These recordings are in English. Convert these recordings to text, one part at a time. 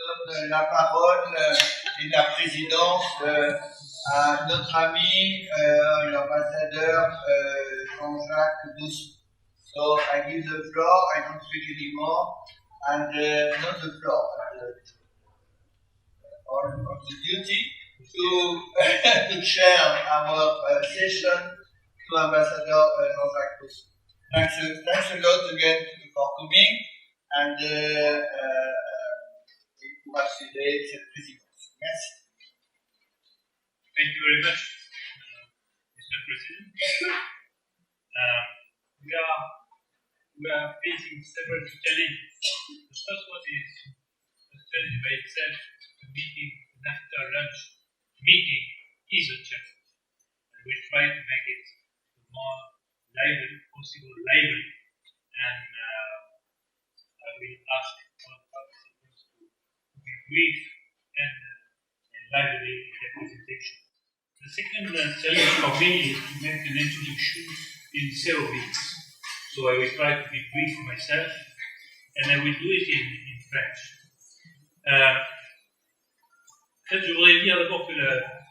donne la parole et la présidence à notre ami, l'ambassadeur Jean-Jacques Douce. So I give the floor, I don't speak anymore, and not the floor, or the duty to chair our session to Ambassador Jean-Jacques Douce. Thanks a lot again for coming and pour accéder cette présidence. Merci. Thank you very much, Mr. President. We are facing several challenges. The first one is the challenge by itself. The meeting, after lunch meeting, is a challenge. And we try to make it the more possible lively. And I will ask all participants to be brief and lively in their presentation. The second challenge for me is to make an introduction in 0 minutes. So I will try to be brief myself, and I will do it in French. Peut-être je voudrais dire d'abord que,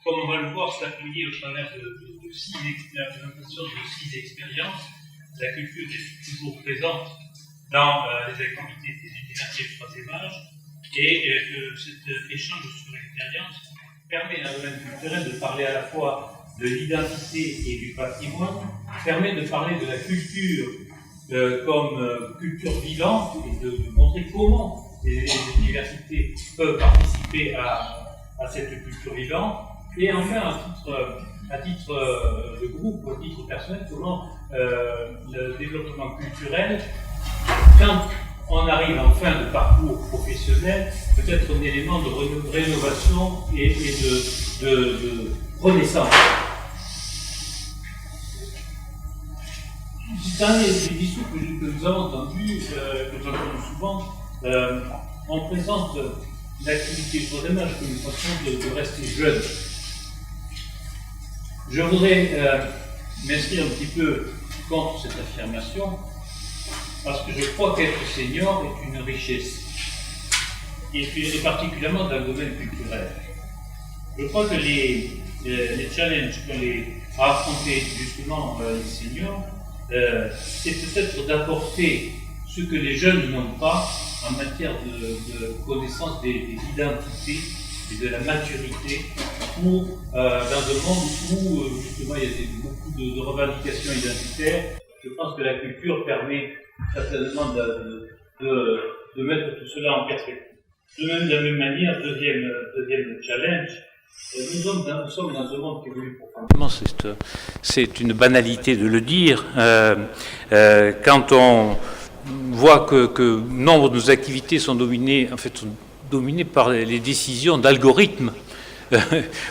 comme on va le voir cet après-midi au travers la présentation de 6 expériences, la culture est toujours présente dans les activités des universités de 3e âge, et que cet échange sur l'expérience permet à domaine culturel de parler à la fois de l'identité et du patrimoine, permet de parler de la culture comme culture vivante et de montrer comment les universités peuvent participer à cette culture vivante, et enfin à titre de groupe, à titre personnel, comment le développement culturel, quand on arrive en fin de parcours professionnel, peut être un élément de rénovation et de renaissance. Dans les discours que nous avons entendus, que j'entends souvent, on présente l'activité du 3e âge comme une façon de rester jeune. Je voudrais m'inscrire un petit peu contre cette affirmation, parce que je crois qu'être senior est une richesse, et particulièrement dans le domaine culturel. Je crois que les challenges qu'ont affrontés justement les seniors, c'est peut-être d'apporter ce que les jeunes n'ont pas en matière de connaissance des identités et de la maturité, dans un monde où justement il y a beaucoup de revendications identitaires. Je pense que la culture permet certainement de mettre tout cela en perspective. De la même manière, deuxième challenge, nous sommes dans un monde qui évolue profondément. C'est une banalité de le dire. Quand on voit que nombre de nos activités sont dominées par les décisions d'algorithmes,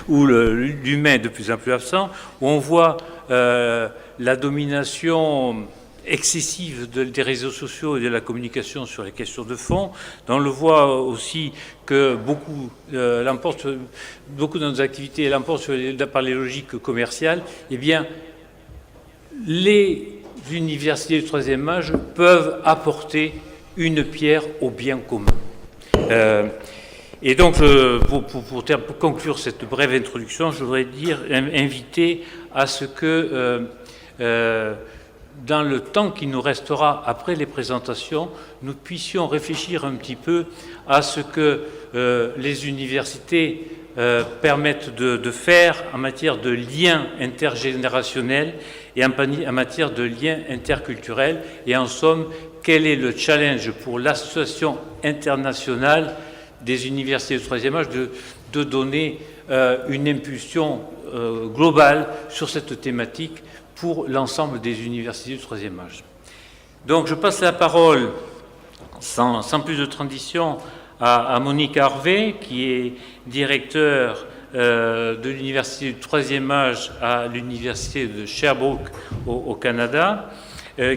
où l'humain est de plus en plus absent, où on voit la domination excessive des réseaux sociaux et de la communication sur les questions de fond. On le voit aussi que beaucoup de nos activités l'emportent par les logiques commerciales. Eh bien, les universités du 3e âge peuvent apporter une pierre au bien commun. Et donc, pour conclure cette brève introduction, je voudrais inviter à ce que dans le temps qui nous restera après les présentations, nous puissions réfléchir un petit peu à ce que les universités permettent de faire en matière de liens intergénérationnels et en matière de liens interculturels. Et en somme, quel est le challenge pour l'Association internationale des universités du 3e âge de donner une impulsion globale sur cette thématique pour l'ensemble des universités du 3e âge. Donc je passe la parole, sans plus de transition, à Monique Harvey, qui est directeur de l'université du 3e âge à l'université de Sherbrooke au Canada,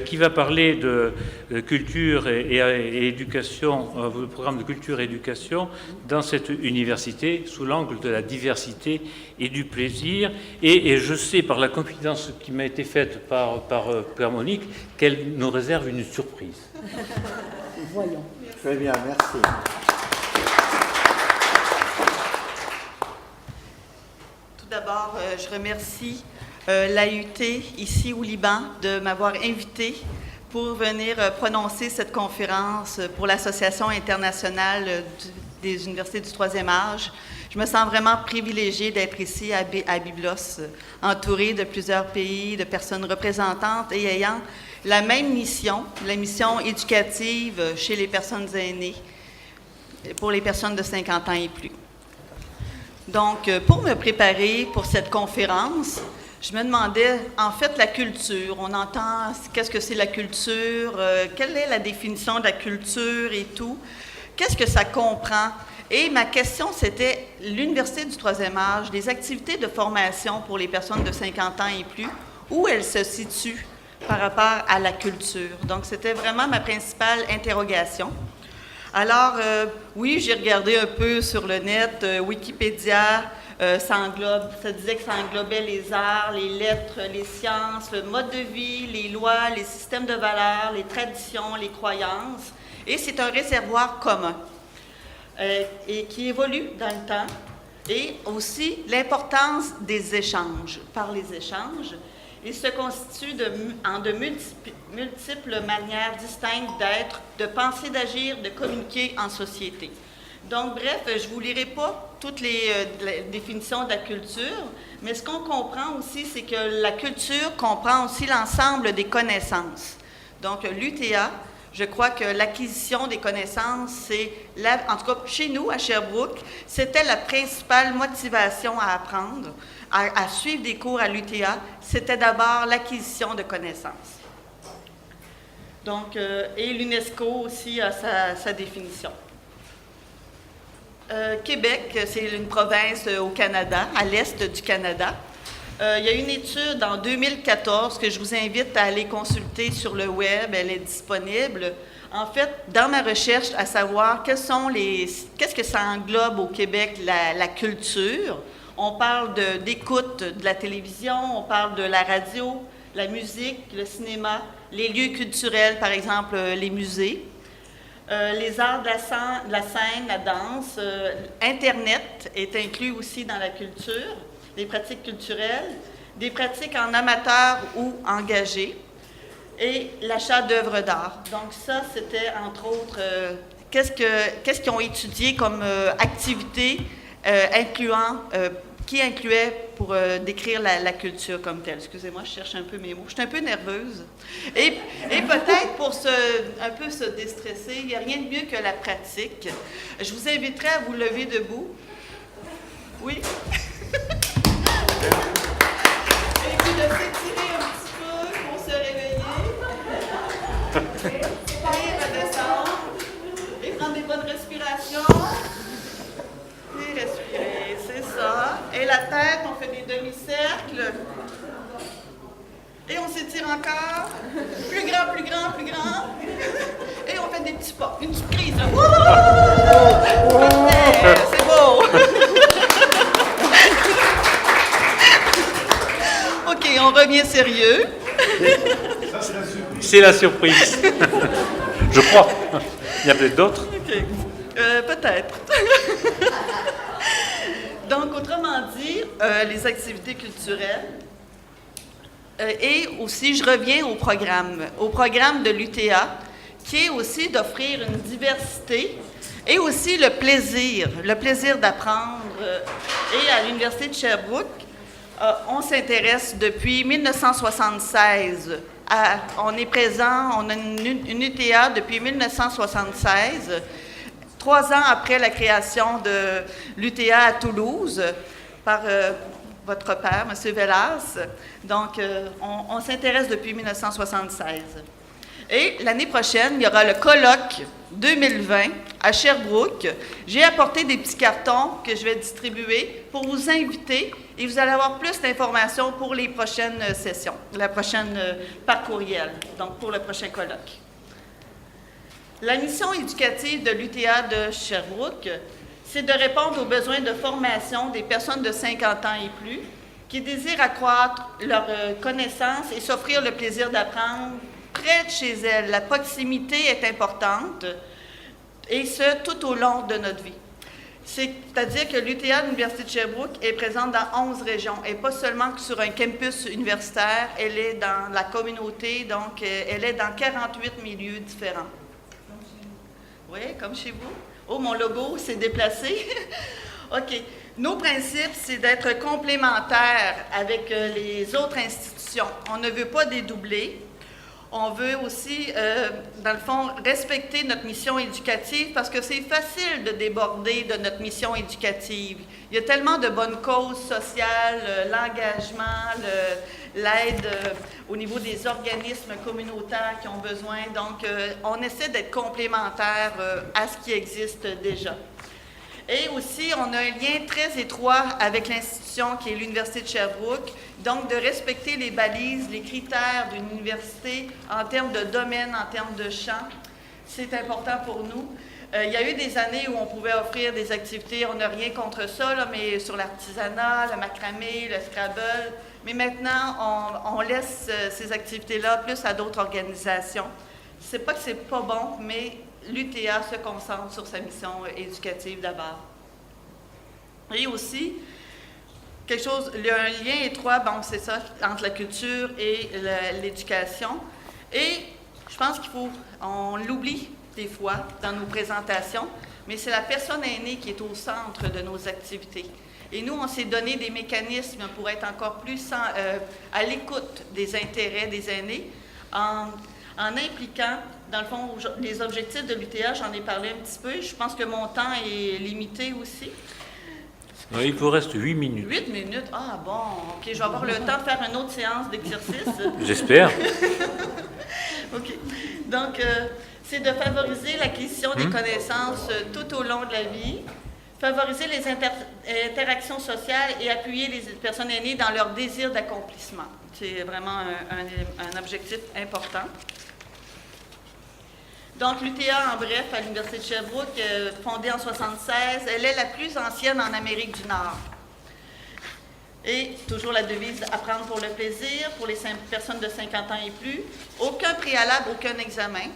qui va parler de culture et éducation, le programme de culture et éducation dans cette université sous l'angle de la diversité et du plaisir. Et je sais par la confidence qui m'a été faite par Monique qu'elle nous réserve une surprise. Voyons. Très bien, merci. je remercie l'AIUTA ici au Liban de m'avoir invité pour venir prononcer cette conférence pour l'Association internationale des universités du troisième âge. Je me sens vraiment privilégiée d'être ici à Byblos, entourée de plusieurs pays, de personnes représentantes et ayant la même mission, la mission éducative chez les personnes aînées, pour les personnes de 50 ans et plus. Donc, pour me préparer pour cette conférence, je me demandais, en fait, la culture. On entend qu'est-ce que c'est la culture, quelle est la définition de la culture et tout. Qu'est-ce que ça comprend? Et ma question, c'était l'Université du troisième âge, les activités de formation pour les personnes de 50 ans et plus, où elles se situent par rapport à la culture. Donc, c'était vraiment ma principale interrogation. Alors, oui, j'ai regardé un peu sur le net, Wikipédia, ça disait que ça englobait les arts, les lettres, les sciences, le mode de vie, les lois, les systèmes de valeurs, les traditions, les croyances. Et c'est un réservoir commun et qui évolue dans le temps. Et aussi l'importance des échanges. Par les échanges, il se constitue en de multiples manières distinctes d'être, de penser, d'agir, de communiquer en société. Donc, bref, je ne vous lirai pas toutes les définitions de la culture, mais ce qu'on comprend aussi, c'est que la culture comprend aussi l'ensemble des connaissances. Donc, l'UTA, je crois que l'acquisition des connaissances, c'est, en tout cas chez nous, à Sherbrooke, c'était la principale motivation à apprendre, à suivre des cours à l'UTA, c'était d'abord l'acquisition de connaissances. Donc, et l'UNESCO aussi a sa définition. Québec, c'est une province au Canada, à l'est du Canada. Il y a une étude en 2014 que je vous invite à aller consulter sur le web, elle est disponible. En fait, dans ma recherche, à savoir qu'est-ce que ça englobe au Québec, la culture. On parle d'écoute de la télévision, on parle de la radio, la musique, le cinéma, les lieux culturels, par exemple les musées. Les arts de la scène, la danse, Internet est inclus aussi dans la culture, les pratiques culturelles, des pratiques en amateur ou engagées, et l'achat d'œuvres d'art. Donc ça, c'était entre autres, qu'est-ce qu'ils ont étudié comme activité qui incluait pour décrire la culture comme telle. Excusez-moi, je cherche un peu mes mots. Je suis un peu nerveuse. Et peut-être pour un peu se déstresser, il n'y a rien de mieux que la pratique. Je vous inviterai à vous lever debout. Oui? Et puis de s'étirer un petit peu pour se réveiller. Et redescendre. Et prendre des bonnes respirations. Et respirer, c'est ça. Et la tête, on fait des demi-cercles. Et on s'étire encore. Plus grand, plus grand, plus grand. Et on fait des petits pas. Une petite prise, là. C'est beau. OK, on revient sérieux. C'est la surprise. Je crois. Il y a peut-être d'autres. OK. Peut-être. Donc, autrement dit, les activités culturelles. Et aussi, je reviens au programme de l'UTA, qui est aussi d'offrir une diversité et aussi le plaisir d'apprendre. Et à l'Université de Sherbrooke, on s'intéresse depuis 1976. On est présent, on a une UTA depuis 1976, 3 ans après la création de l'UTA à Toulouse par votre père, M. Vellas. Donc, on s'intéresse depuis 1976. Et l'année prochaine, il y aura le colloque 2020 à Sherbrooke. J'ai apporté des petits cartons que je vais distribuer pour vous inviter et vous allez avoir plus d'informations pour les prochaines sessions, la prochaine par courriel, donc pour le prochain colloque. La mission éducative de l'UTA de Sherbrooke, c'est de répondre aux besoins de formation des personnes de 50 ans et plus qui désirent accroître leurs connaissances et s'offrir le plaisir d'apprendre près de chez elles. La proximité est importante, et ce, tout au long de notre vie. C'est-à-dire que l'UTA de l'Université de Sherbrooke est présente dans 11 régions. Elle n'est pas seulement sur un campus universitaire, elle est dans la communauté, donc elle est dans 48 milieux différents. Oui, comme chez vous. Oh, mon logo s'est déplacé. OK. Nos principes, c'est d'être complémentaires avec les autres institutions. On ne veut pas dédoubler. On veut aussi, dans le fond, respecter notre mission éducative parce que c'est facile de déborder de notre mission éducative. Il y a tellement de bonnes causes sociales, l'engagement, l'aide au niveau des organismes communautaires qui ont besoin. Donc, on essaie d'être complémentaires à ce qui existe déjà. Et aussi, on a un lien très étroit avec l'institution qui est l'Université de Sherbrooke, donc de respecter les balises, les critères d'une université en termes de domaine, en termes de champ. C'est important pour nous. Il y a eu des années où on pouvait offrir des activités, on n'a rien contre ça, là, mais sur l'artisanat, le macramé, le Scrabble. Mais maintenant, on laisse ces activités-là plus à d'autres organisations. C'est pas que c'est pas bon, mais l'UTA se concentre sur sa mission éducative d'abord. Et aussi, quelque chose, il y a un lien étroit, bon, c'est ça, entre la culture et l'éducation. Et je pense on l'oublie des fois dans nos présentations, mais c'est la personne aînée qui est au centre de nos activités. Et nous, on s'est donné des mécanismes pour être encore plus à l'écoute des intérêts des aînés, en impliquant, dans le fond, les objectifs de l'UTA, j'en ai parlé un petit peu. Je pense que mon temps est limité aussi. Oui, il vous reste 8 minutes. 8 minutes? Ah bon, OK. Je vais avoir le temps de faire une autre séance d'exercice. J'espère. OK. Donc, c'est de favoriser l'acquisition des connaissances tout au long de la vie, favoriser les interactions sociales et appuyer les personnes aînées dans leur désir d'accomplissement. C'est vraiment un objectif important. Donc, l'UTA, en bref, à l'Université de Sherbrooke, fondée en 1976, elle est la plus ancienne en Amérique du Nord. Et toujours la devise « Apprendre pour le plaisir » pour les personnes de 50 ans et plus. Aucun préalable, aucun examen.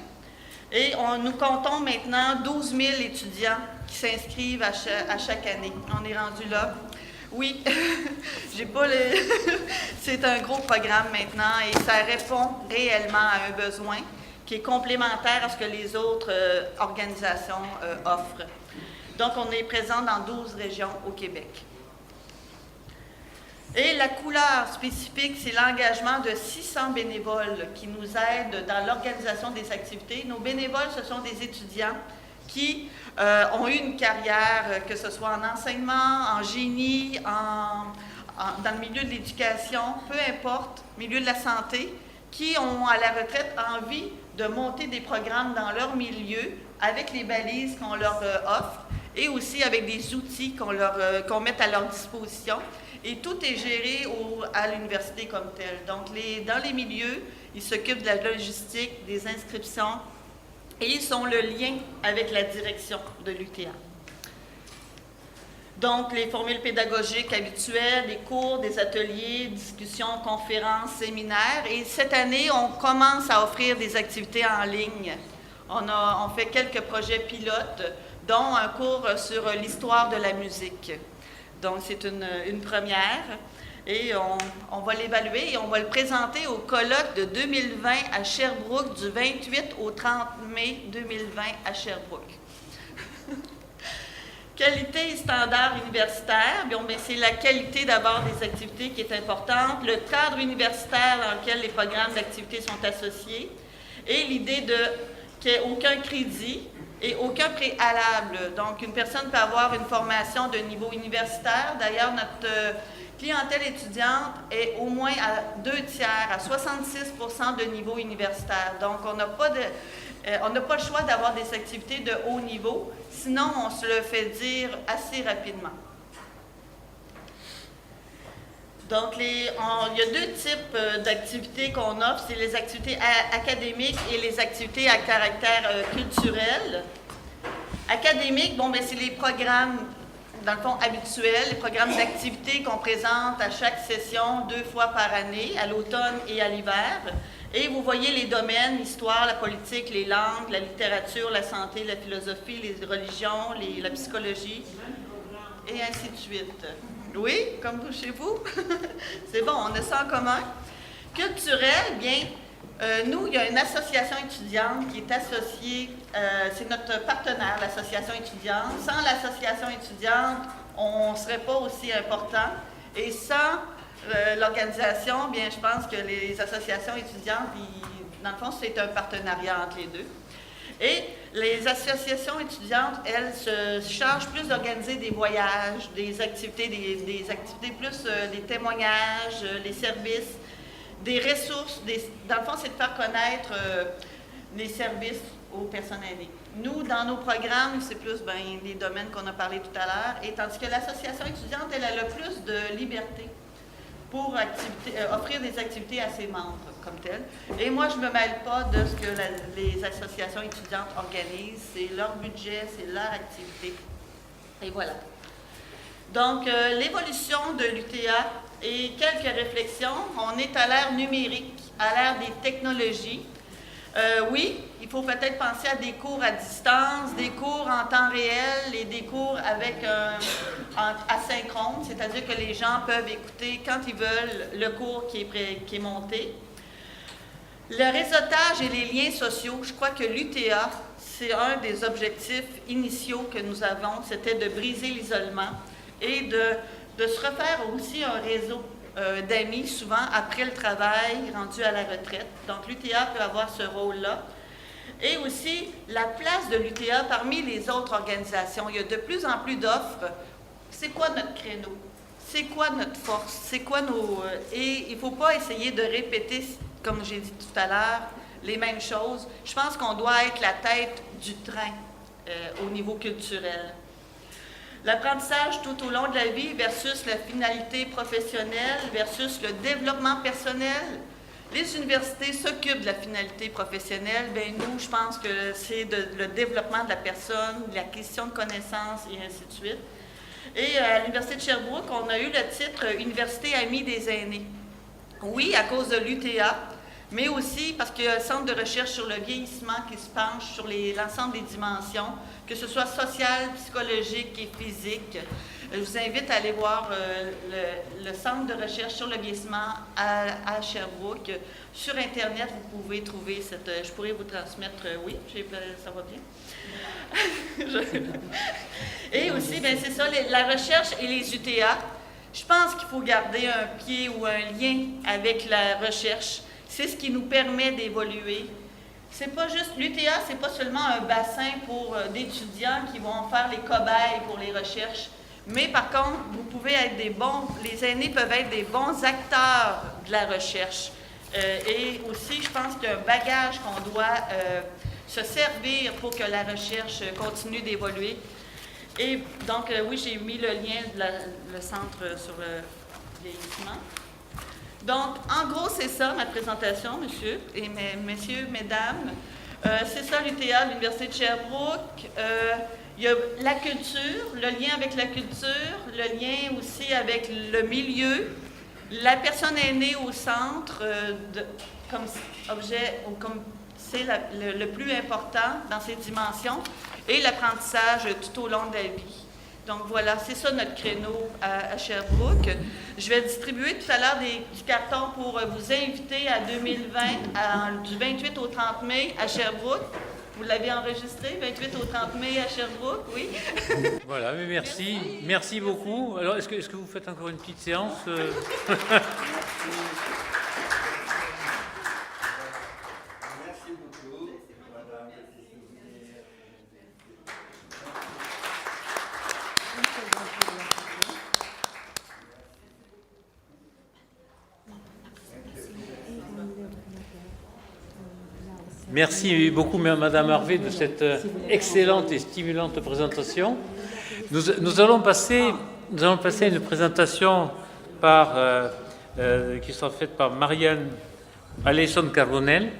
Et nous comptons maintenant 12 000 étudiants qui s'inscrivent à chaque année. On est rendu là. Oui, j'ai pas c'est un gros programme maintenant et ça répond réellement à un besoin qui est complémentaire à ce que les autres organisations offrent. Donc, on est présent dans 12 régions au Québec. Et la couleur spécifique, c'est l'engagement de 600 bénévoles qui nous aident dans l'organisation des activités. Nos bénévoles, ce sont des étudiants qui ont eu une carrière, que ce soit en enseignement, en génie, dans le milieu de l'éducation, peu importe, milieu de la santé, qui ont à la retraite envie de monter des programmes dans leur milieu avec les balises qu'on leur offre et aussi avec des outils qu'on met à leur disposition. Et tout est géré à l'université comme tel. Donc, dans les milieux, ils s'occupent de la logistique, des inscriptions et ils sont le lien avec la direction de l'UTA. Donc, les formules pédagogiques habituelles, des cours, des ateliers, discussions, conférences, séminaires. Et cette année, on commence à offrir des activités en ligne. On fait quelques projets pilotes, dont un cours sur l'histoire de la musique. Donc, c'est une première. Et on va l'évaluer et on va le présenter au colloque de 2020 à Sherbrooke, du 28 au 30 mai 2020 à Sherbrooke. Qualité et standard universitaire, bien, c'est la qualité d'abord des activités qui est importante, le cadre universitaire dans lequel les programmes d'activité sont associés, et l'idée qu'il n'y ait aucun crédit et aucun préalable. Donc, une personne peut avoir une formation de niveau universitaire. D'ailleurs, notre clientèle étudiante est au moins à 2 tiers, à 66% de niveau universitaire. Donc, on n'a pas le choix d'avoir des activités de haut niveau, sinon on se le fait dire assez rapidement. Donc, il y a 2 types d'activités qu'on offre, c'est les activités académiques et les activités à caractère culturel. Académiques, bon, bien, c'est les programmes, dans le fond, habituels, les programmes d'activité qu'on présente à chaque session 2 fois par année, à l'automne et à l'hiver. Et vous voyez les domaines, l'histoire, la politique, les langues, la littérature, la santé, la philosophie, les religions, la psychologie, et ainsi de suite. Oui, comme vous chez vous. C'est bon, on a ça en commun. Culturel, bien, nous, il y a une association étudiante qui est associée, c'est notre partenaire, l'association étudiante. Sans l'association étudiante, on ne serait pas aussi important. Et sans l'organisation, bien, je pense que les associations étudiantes, dans le fond, c'est un partenariat entre les deux. Et les associations étudiantes, elles, se chargent plus d'organiser des voyages, des activités, des activités plus des témoignages, les services, des ressources. Dans le fond, c'est de faire connaître les services aux personnes aînées. Nous, dans nos programmes, c'est plus les domaines qu'on a parlé tout à l'heure, et tandis que l'association étudiante, elle a le plus de liberté pour offrir des activités à ses membres comme telles. Et moi, je ne me mêle pas de ce que les associations étudiantes organisent. C'est leur budget, c'est leur activité. Et voilà. Donc, l'évolution de l'UTA et quelques réflexions. On est à l'ère numérique, à l'ère des technologies. Oui, il faut peut-être penser à des cours à distance, des cours en temps réel et des cours avec asynchrone, c'est-à-dire que les gens peuvent écouter quand ils veulent le cours qui est monté. Le réseautage et les liens sociaux, je crois que l'UTA, c'est un des objectifs initiaux que nous avons, c'était de briser l'isolement et de se refaire aussi un réseau d'amis, souvent après le travail, rendu à la retraite. Donc, l'UTA peut avoir ce rôle-là. Et aussi, la place de l'UTA parmi les autres organisations. Il y a de plus en plus d'offres. C'est quoi notre créneau? C'est quoi notre force? C'est quoi nos... Et il ne faut pas essayer de répéter, comme j'ai dit tout à l'heure, les mêmes choses. Je pense qu'on doit être la tête du train au niveau culturel. L'apprentissage tout au long de la vie versus la finalité professionnelle versus le développement personnel. Les universités s'occupent de la finalité professionnelle. Bien, nous, je pense que c'est le développement de la personne, l'acquisition de connaissances et ainsi de suite. Et à l'Université de Sherbrooke, on a eu le titre « Université amie des aînés ». Oui, à cause de l'UTA, mais aussi parce qu'il y a un centre de recherche sur le vieillissement qui se penche sur l'ensemble des dimensions, que ce soit sociale, psychologique et physique. Je vous invite à aller voir le centre de recherche sur le vieillissement à Sherbrooke. Sur Internet, vous pouvez trouver cette... Je pourrais vous transmettre... Oui, ça va bien. Et aussi, bien, c'est ça, la recherche et les UTA. Je pense qu'il faut garder un pied ou un lien avec la recherche. C'est ce qui nous permet d'évoluer. C'est pas juste, l'UTA, c'est pas seulement un bassin pour d'étudiants qui vont faire les cobayes pour les recherches, mais par contre, vous pouvez être les aînés peuvent être des bons acteurs de la recherche. Et aussi, je pense qu'il y a un bagage qu'on doit se servir pour que la recherche continue d'évoluer. Et donc, oui, j'ai mis le lien le centre sur le vieillissement. Donc, en gros, c'est ça ma présentation, messieurs, mesdames. C'est ça l'UTA, l'Université de Sherbrooke. Il y a la culture, le lien avec la culture, le lien aussi avec le milieu, la personne aînée au centre comme objet, ou comme c'est le plus important dans ces dimensions, et l'apprentissage tout au long de la vie. Donc voilà, c'est ça notre créneau à Sherbrooke. Je vais distribuer tout à l'heure des petits cartons pour vous inviter à 2020, du 28 au 30 mai à Sherbrooke. Vous l'avez enregistré, 28 au 30 mai à Sherbrooke, oui. Voilà, mais merci. Merci beaucoup. Alors, est-ce que vous faites encore une petite séance Merci beaucoup, Madame Harvey, de cette excellente et stimulante présentation. Nous allons passer à une présentation qui sera faite par Marianne Alesson Carbonel,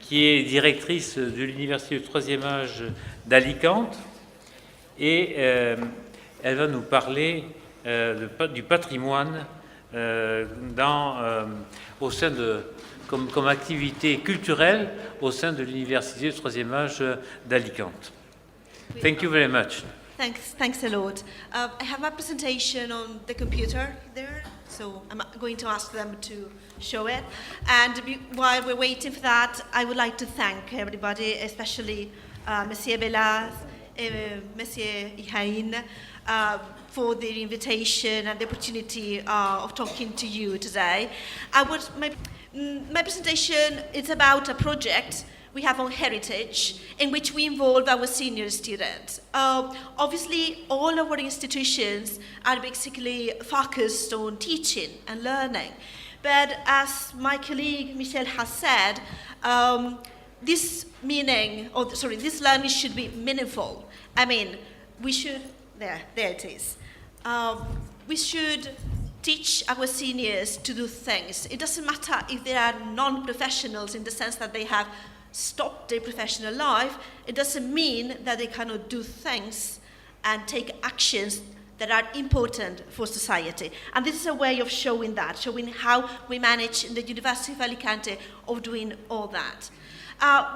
qui est directrice de l'Université du troisième âge d'Alicante. Et elle va nous parler du patrimoine au sein de comme activité culturelle au sein de l'Université du troisième âge d'Alicante. Thank you very much. Thanks a lot. I have my presentation on the computer there, so I'm going to ask them to show it. And while we're waiting for that, I would like to thank everybody, especially Monsieur Belaz, Monsieur Ihain, for the invitation and the opportunity of talking to you today. My presentation is about a project we have on heritage, in which we involve our senior students. Obviously, all of our institutions are basically focused on teaching and learning. But as my colleague Michel has said, this learning should be meaningful. I mean, we should, there it is. We should teach our seniors to do things. It doesn't matter if they are non-professionals in the sense that they have stopped their professional life. It doesn't mean that they cannot do things and take actions that are important for society. And this is a way of showing how we manage in the University of Alicante of doing all that.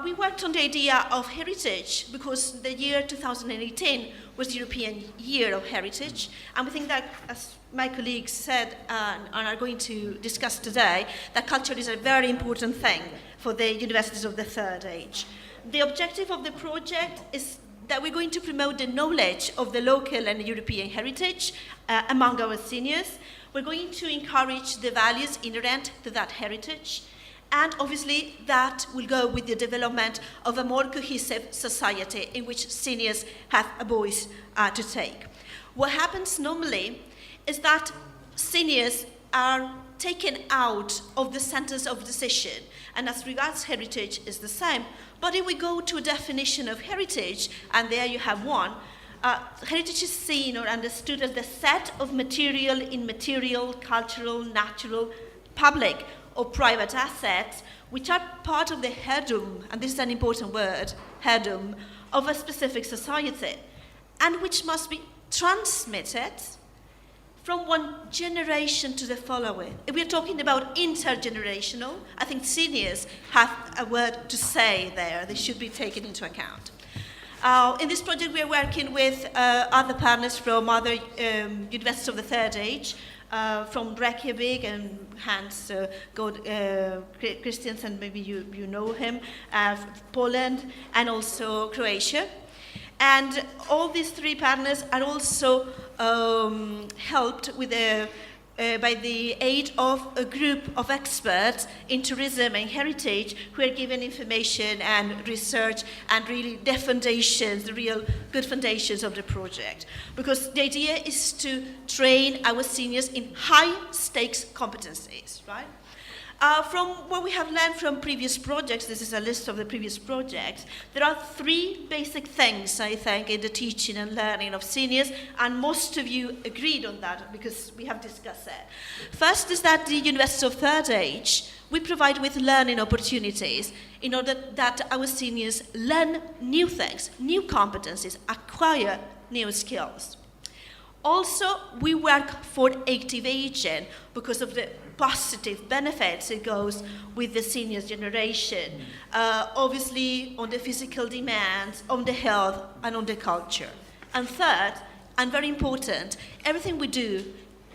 We worked on the idea of heritage because the year 2018 was the European Year of Heritage, and we think that, as my colleagues said and are going to discuss today, that culture is a very important thing for the universities of the third age. The objective of the project is that we're going to promote the knowledge of the local and European heritage among our seniors. We're going to encourage the values inherent to that heritage, and obviously that will go with the development of a more cohesive society in which seniors have a voice to take. What happens normally is that seniors are taken out of the centers of decision, and as regards heritage is the same. But if we go to a definition of heritage, and there you have one, heritage is seen or understood as the set of material, immaterial, cultural, natural, public, or private assets which are part of the heirloom, and this is an important word, heirloom, of a specific society, and which must be transmitted from one generation to the following. If we're talking about intergenerational, I think seniors have a word to say there. They should be taken into account. In this project, we're working with other partners from other universities of the third age, from Reykjavik and Hans Christiansen, maybe you know him, Poland, and also Croatia. And all these three partners are also helped with by the aid of a group of experts in tourism and heritage who are given information and research and really the foundations, the real good foundations of the project. Because the idea is to train our seniors in high-stakes competencies, right? From what we have learned from previous projects, this is a list of the previous projects, there are three basic things, I think, in the teaching and learning of seniors, and most of you agreed on that because we have discussed that. First is that the University of Third Age, we provide with learning opportunities in order that our seniors learn new things, new competencies, acquire new skills. Also, we work for active aging because of the positive benefits it goes with the senior generation, obviously on the physical demands, on the health, and on the culture. And third, and very important, everything we do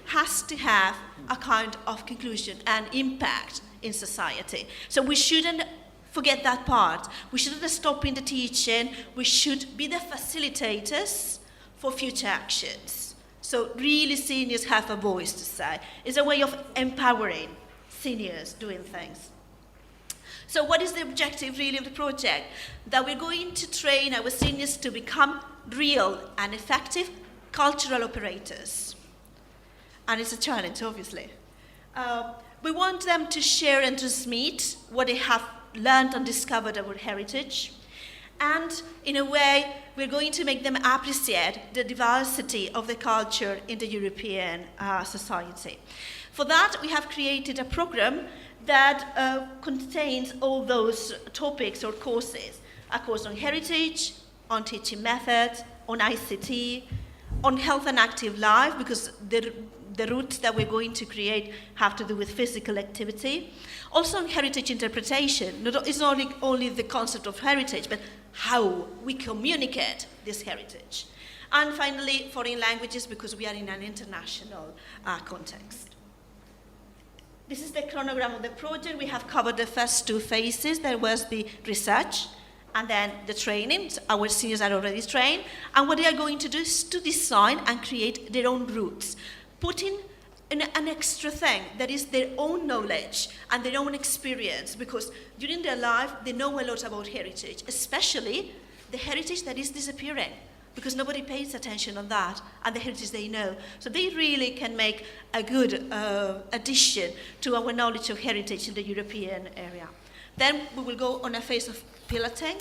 has to have a kind of conclusion and impact in society. So we shouldn't forget that part. We shouldn't stop in the teaching. We should be the facilitators for future actions. So really seniors have a voice to say. It's a way of empowering seniors doing things. So what is the objective really of the project? That we're going to train our seniors to become real and effective cultural operators. And it's a challenge, obviously. We want them to share and transmit what they have learned and discovered about heritage. And in a way, we're going to make them appreciate the diversity of the culture in the European society. For that, we have created a program that contains all those topics or courses. A course on heritage, on teaching methods, on ICT, on health and active life, because the routes that we're going to create have to do with physical activity. Also on heritage interpretation. It's not only the concept of heritage, but how we communicate this heritage. And finally, foreign languages, because we are in an international context. This is the chronogram of the project. We have covered the first two phases. There was the research, and then the training. So our seniors are already trained. And what they are going to do is to design and create their own routes, putting in an extra thing that is their own knowledge and their own experience, because during their life, they know a lot about heritage, especially the heritage that is disappearing, because nobody pays attention on that, and the heritage they know. So they really can make a good addition to our knowledge of heritage in the European area. Then we will go on a phase of piloting,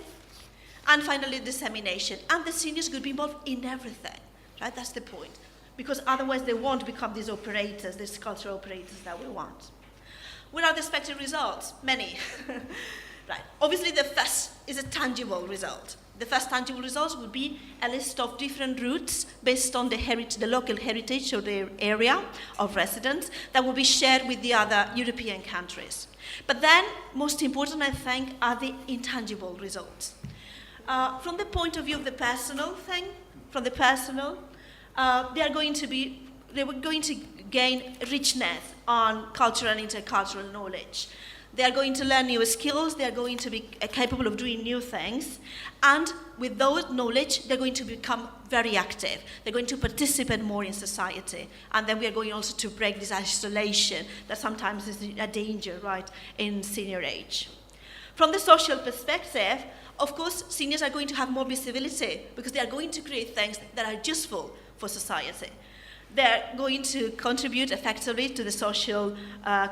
and finally dissemination. And the seniors could be involved in everything, right? That's the point. Because otherwise they won't become these operators, these cultural operators that we want. What are the expected results? Many. Right. Obviously the first is a tangible result. The first tangible results would be a list of different routes based on the local heritage of their area of residence that will be shared with the other European countries. But then, most important, I think, are the intangible results. From the point of view of the personal thing, they were going to gain richness on cultural and intercultural knowledge. They are going to learn new skills, they are going to be capable of doing new things, and with those knowledge, they're going to become very active. They're going to participate more in society. And then we are going also to break this isolation that sometimes is a danger, right, in senior age. From the social perspective, of course, seniors are going to have more visibility because they are going to create things that are useful for society. They're going to contribute effectively to the social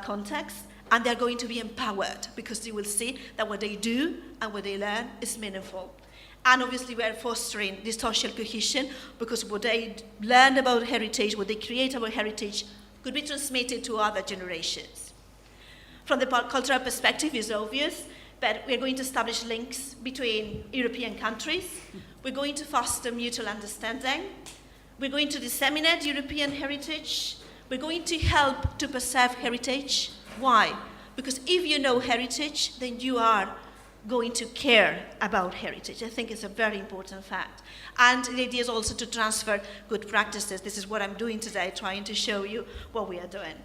context, and they're going to be empowered because they will see that what they do and what they learn is meaningful. And obviously we are fostering this social cohesion because what they learn about heritage, what they create about heritage, could be transmitted to other generations. From the cultural perspective, it's obvious, but we're going to establish links between European countries. We're going to foster mutual understanding. We're going to disseminate European heritage. We're going to help to preserve heritage. Why? Because if you know heritage, then you are going to care about heritage. I think it's a very important fact. And the idea is also to transfer good practices. This is what I'm doing today, trying to show you what we are doing.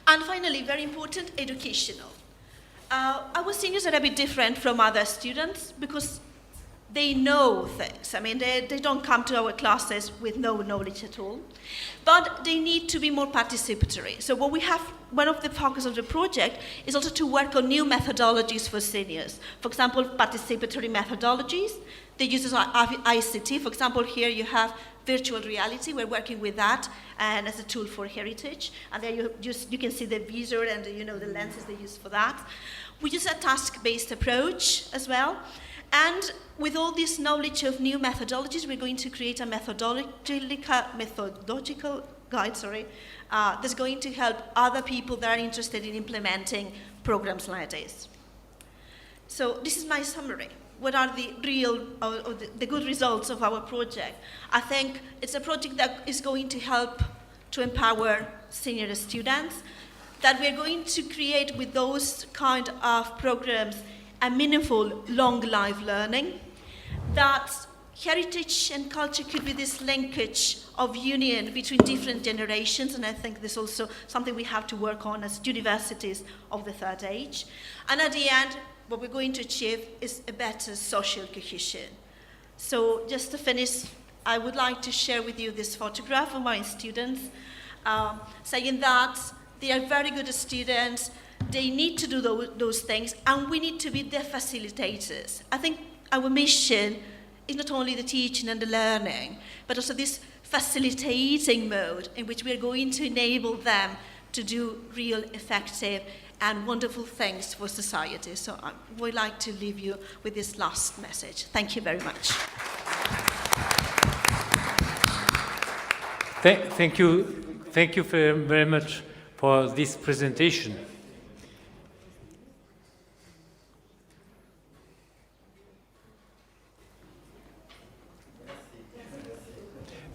And finally, very important, educational. Our seniors are a bit different from other students because they know things. I mean, they don't come to our classes with no knowledge at all. But they need to be more participatory. So what we have, one of the focus of the project is also to work on new methodologies for seniors. For example, participatory methodologies. They use ICT. For example, here you have virtual reality. We're working with that and as a tool for heritage. And there you can see the visor and the lenses they use for that. We use a task-based approach as well. And with all this knowledge of new methodologies, we're going to create a methodological guide, that's going to help other people that are interested in implementing programs like this. So this is my summary. What are the real, the good results of our project? I think it's a project that is going to help to empower senior students, that we're going to create with those kind of programs a meaningful long life learning, that heritage and culture could be this linkage of union between different generations, and I think this is also something we have to work on as universities of the third age. And at the end, what we're going to achieve is a better social cohesion. So just to finish, I would like to share with you this photograph of my students, saying that they are very good students. They need to do those things, and we need to be their facilitators. I think our mission is not only the teaching and the learning, but also this facilitating mode in which we are going to enable them to do real effective and wonderful things for society. So I would like to leave you with this last message. Thank you very much. Thank you very much for this presentation.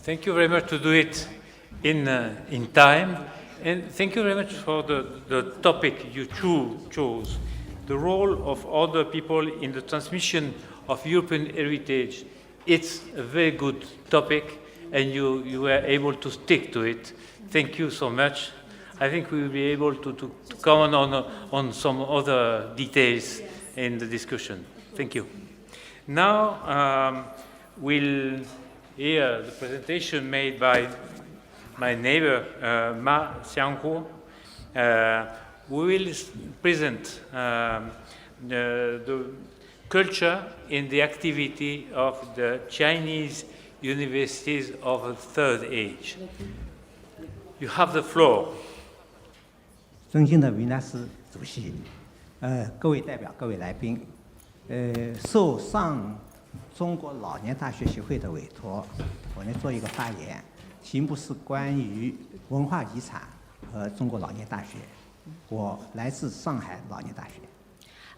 Thank you very much to do it in time. And thank you very much for the topic you chose. The role of other people in the transmission of European heritage. It's a very good topic, and you were able to stick to it. Thank you so much. I think we will be able to comment on some other details in the discussion. Thank you. Now we'll hear the presentation made by my neighbor, Ma Xianghu. We will present the culture in the activity of the Chinese universities of the third age. You have the floor. 尊敬的维纳斯主席，各位代表、各位来宾，受上中国老年大学协会的委托，我来做一个发言，题目是关于文化遗产和中国老年大学。我来自上海老年大学。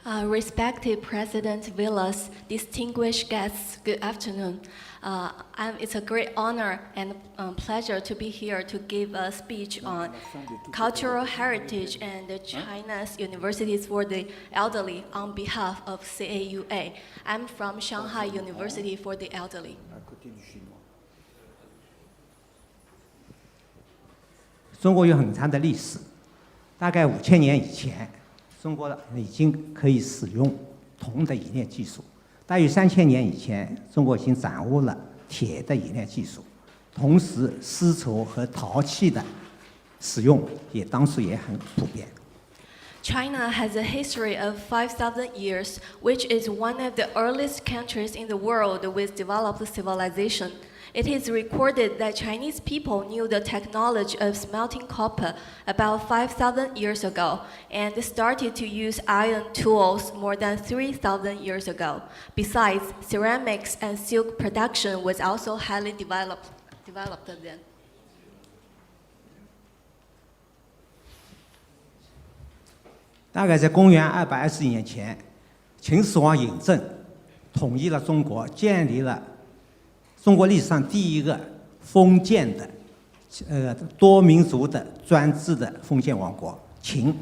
Respected President Villas, distinguished guests, good afternoon. It's a great honor and pleasure to be here to give a speech on cultural heritage and China's universities for the elderly on behalf of CAUA. I'm from Shanghai University for the Elderly. 中国有很长的历史，大概5000年以前，中国已经可以使用铜的冶炼技术。大约3000年以前，中国已经掌握了铁的冶炼技术，同时丝绸和陶器的使用也当时也很普遍。China has a history of 5,000 years, which is one of the earliest countries in the world with developed civilization. It is recorded that Chinese people knew the technology of smelting copper about 5,000 years ago and started to use iron tools more than 3,000 years ago. Besides, ceramics and silk production was also highly developed then. 大概在公元220年前，秦始皇嬴政统一了中国，建立了中国历史上第一个封建的多民族的专制的封建王国秦。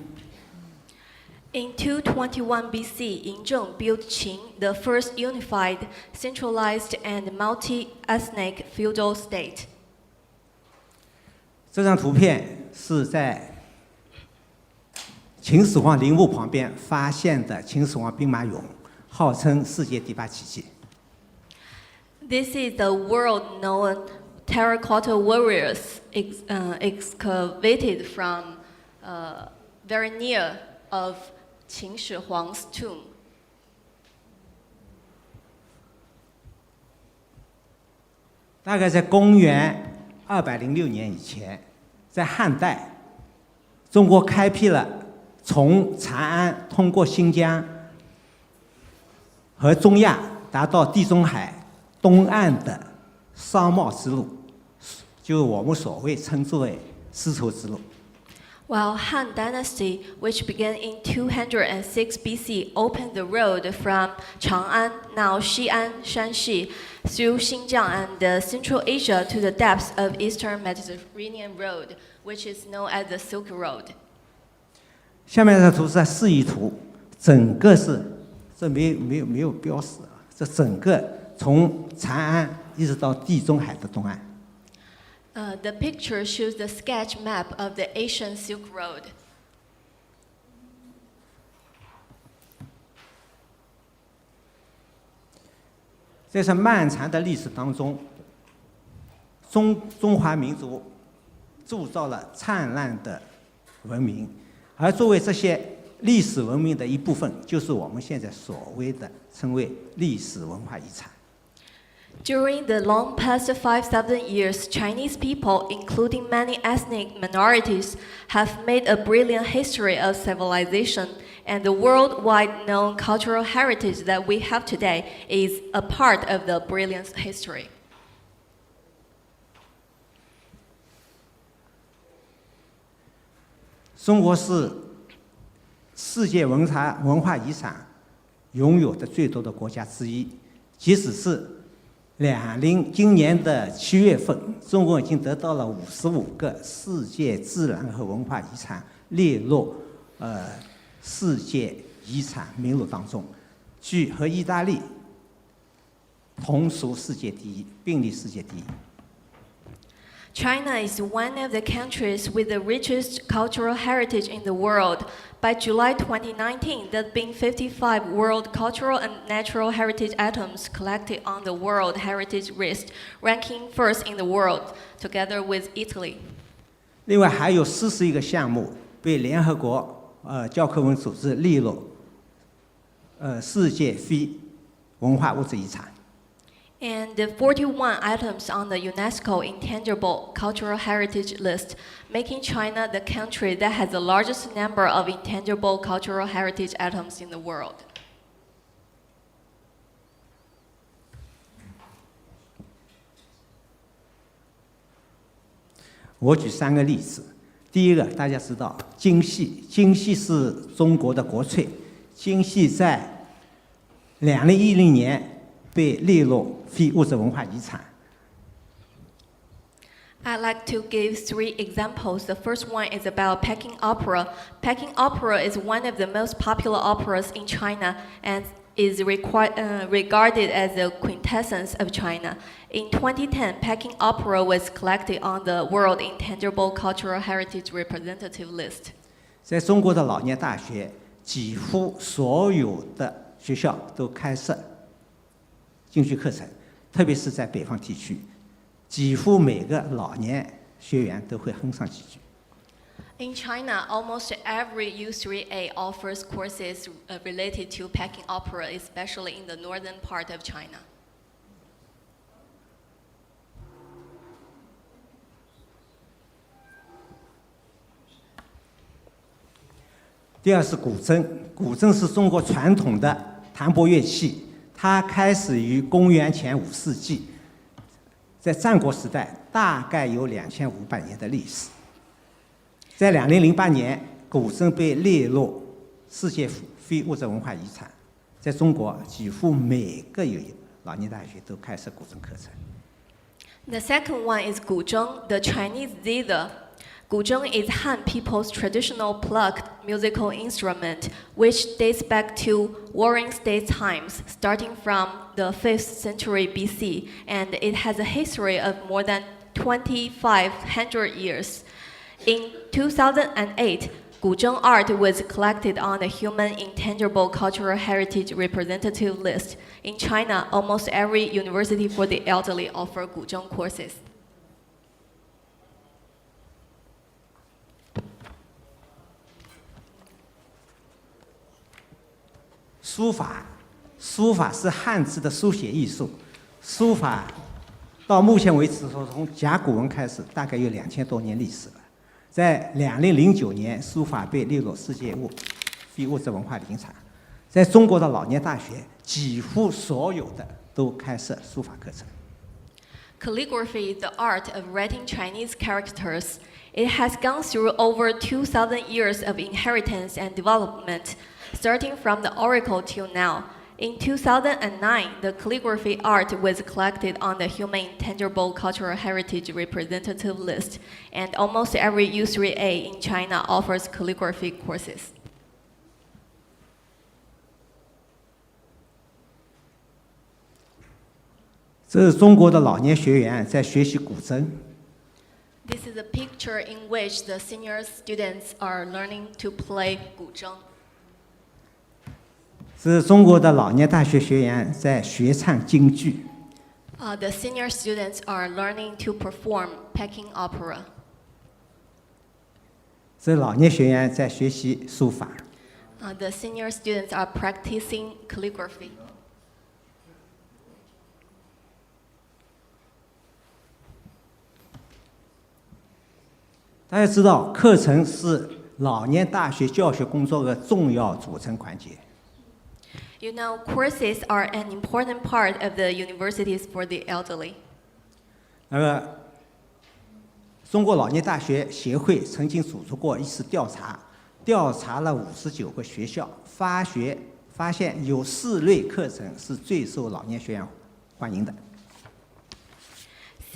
In 221 BC, Yingzheng built Qin, the first unified, centralized, and multi-ethnic feudal state. 这张图片是在秦始皇陵墓旁边发现的秦始皇兵马俑，号称世界第8奇迹。This is the world-known terracotta warriors excavated from very near of Qin Shi Huang's tomb. 大概在公元206年以前，在汉代，中国开辟了从长安通过新疆和中亚达到地中海东岸的商贸之路，就我们所谓称之为丝绸之路。While Han Dynasty, which began in 206 BC, opened the road from Chang'an, now Xi'an, Shanxi, through Xinjiang and Central Asia to the depths of Eastern Mediterranean Road, which is known as the Silk Road. 下面这图是示意图，整个是这没有标识啊，这整个从长安一直到地中海的东岸。The picture shows the sketch map of the Asian Silk Road. 在这漫长的历史当中，中华民族铸造了灿烂的文明，而作为这些历史文明的一部分，就是我们现在所谓的称为历史文化遗产。During the long past 5,000 years, Chinese people, including many ethnic minorities, have made a brilliant history of civilization, and the worldwide known cultural heritage that we have today is a part of the brilliant history. 中国是世界文化遗产拥有的最多的国家之一，即使是今年的7月份，中国已经得到了55个世界自然和文化遗产列入世界遗产名录当中，和意大利同属世界第一，并列世界第一。China is one of the countries with the richest cultural heritage in the world. By July 2019, there have been 55 world cultural and natural heritage items collected on the World Heritage List, ranking first in the world, together with Italy. 另外还有41个项目被联合国教科文组织列入世界非文化物质遗产。And the 41 items on the UNESCO Intangible Cultural Heritage List, making China the country that has the largest number of intangible cultural heritage items in the world. 我举3个例子。第一个，大家知道京戏，京戏是中国的国粹，京戏在2010年被列入非物质文化遗产。I'd like to give 3 examples. The first one is about Peking Opera. Peking Opera is one of the most popular operas in China and is regarded as the quintessence of China. In 2010, Peking Opera was collected on the World Intangible Cultural Heritage Representative List. 在中国的老年大学，几乎所有的学校都开设京剧课程，特别是在北方地区，几乎每个老年学员都会哼上几句。In China, almost every U3A offers courses related to Peking Opera, especially in the northern part of China. 第二是古筝，古筝是中国传统的弹拨乐器，它开始于公元前5世纪，在战国时代大概有2500年的历史。在2008年，古筝被列入世界非物质文化遗产。在中国，几乎每个老年大学都开设古筝课程。The second one is guzheng, the Chinese zither. Guzheng is Han people's traditional plucked musical instrument, which dates back to Warring States times, starting from the 5th century BC, and it has a history of more than 2,500 years. In 2008, guzheng art was collected on the Human Intangible Cultural Heritage Representative List. In China, almost every university for the elderly offers guzheng courses. 书法是汉字的书写艺术。书法到目前为止，从甲骨文开始，大概有2000多年历史了。在2009年，书法被列入世界非物质文化遗产。在中国的老年大学，几乎所有的都开设书法课程。Calligraphy is the art of writing Chinese characters. It has gone through over 2,000 years of inheritance and development, starting from the oracle till now. In 2009, the calligraphy art was collected on the Human Intangible Cultural Heritage Representative List, and almost every U3A in China offers calligraphy courses. 这是中国的老年学员在学习古筝。This is a picture in which the senior students are learning to play guzheng. 是中国的老年大学学员在学唱京剧。The senior students are learning to perform Peking Opera. 是老年学员在学习书法。The senior students are practicing calligraphy. 大家知道，课程是老年大学教学工作的重要组成环节。You know, courses are an important part of the universities for the elderly. 中国老年大学协会曾经组织过一次调查，调查了59个学校，发现有4类课程是最受老年学员欢迎的。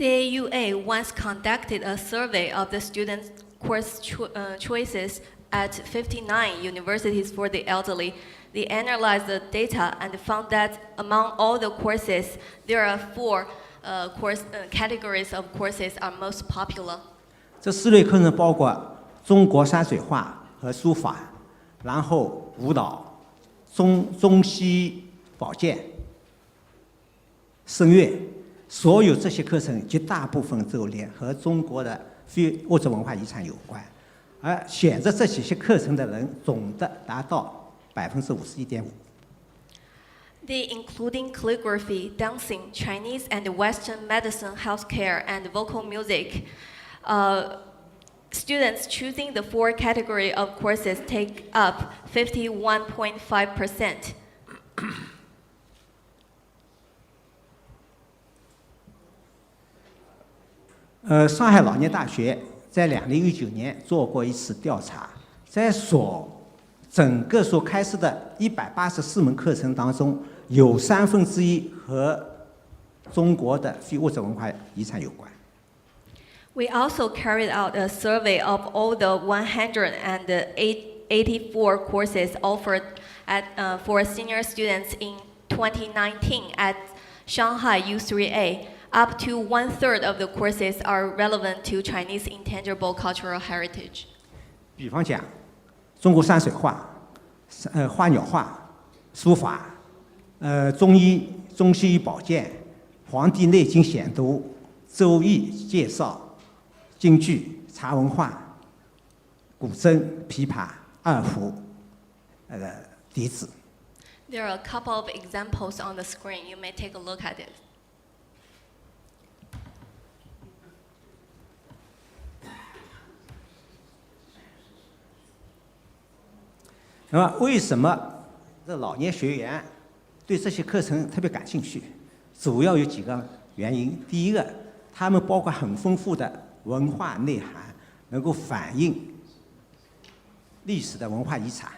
CAUA once conducted a survey of the students' course choices at 59 universities for the elderly. They analyzed the data and found that among all the courses, there are 4 categories of courses are most popular. 这4类课程包括中国山水画和书法，然后舞蹈、中西保健、声乐，所有这些课程绝大部分都和中国的非物质文化遗产有关，而选择这几些课程的人总的达到51.5%。They including calligraphy, dancing, Chinese and Western medicine, healthcare, and vocal music. Students choosing the 4 category of courses take up 51.5%. 上海老年大学在2019年做过一次调查，在整个所开设的184门课程当中，有1/3和中国的非物质文化遗产有关。We also carried out a survey of all the 184 courses offered for senior students in 2019 at Shanghai U3A. Up to 1/3 of the courses are relevant to Chinese intangible cultural heritage. 比方讲，中国山水画、花鸟画、书法、中西医保健、《黄帝内经》选读、周易介绍、京剧、茶文化、古筝、琵琶、二胡、笛子。There are a couple of examples on the screen. You may take a look at it. 那么，为什么这老年学员对这些课程特别感兴趣？主要有几个原因。第一个，他们包括很丰富的文化内涵，能够反映历史的文化遗产。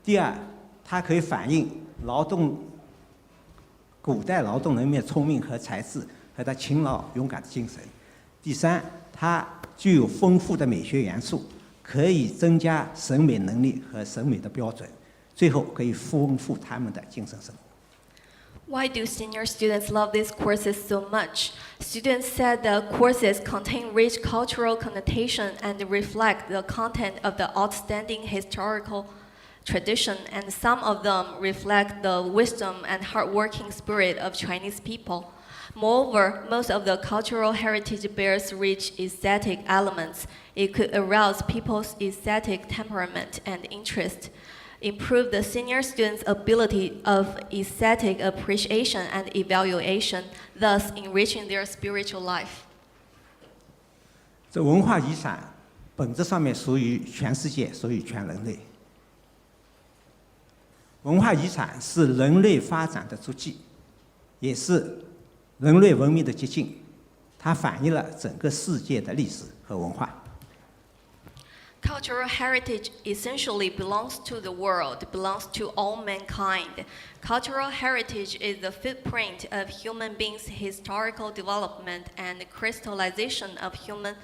第二，它可以反映古代劳动人民的聪明和才智和他勤劳勇敢的精神。第三，它具有丰富的美学元素，可以增加审美能力和审美的标准，最后可以丰富他们的精神生活。Why do senior students love these courses so much? Students said the courses contain rich cultural connotation and reflect the content of the outstanding historical tradition, and some of them reflect the wisdom and hardworking spirit of Chinese people. Moreover, most of the cultural heritage bears rich aesthetic elements. It could arouse people's aesthetic temperament and interest, improve the senior students' ability of aesthetic appreciation and evaluation, thus enriching their spiritual life. 这文化遗产本质上面属于全世界，属于全人类。文化遗产是人类发展的足迹，也是人类文明的结晶，它反映了整个世界的历史和文化。Cultural heritage essentially belongs to the world, belongs to all mankind. Cultural heritage is the footprint of human beings' historical development and crystallization of human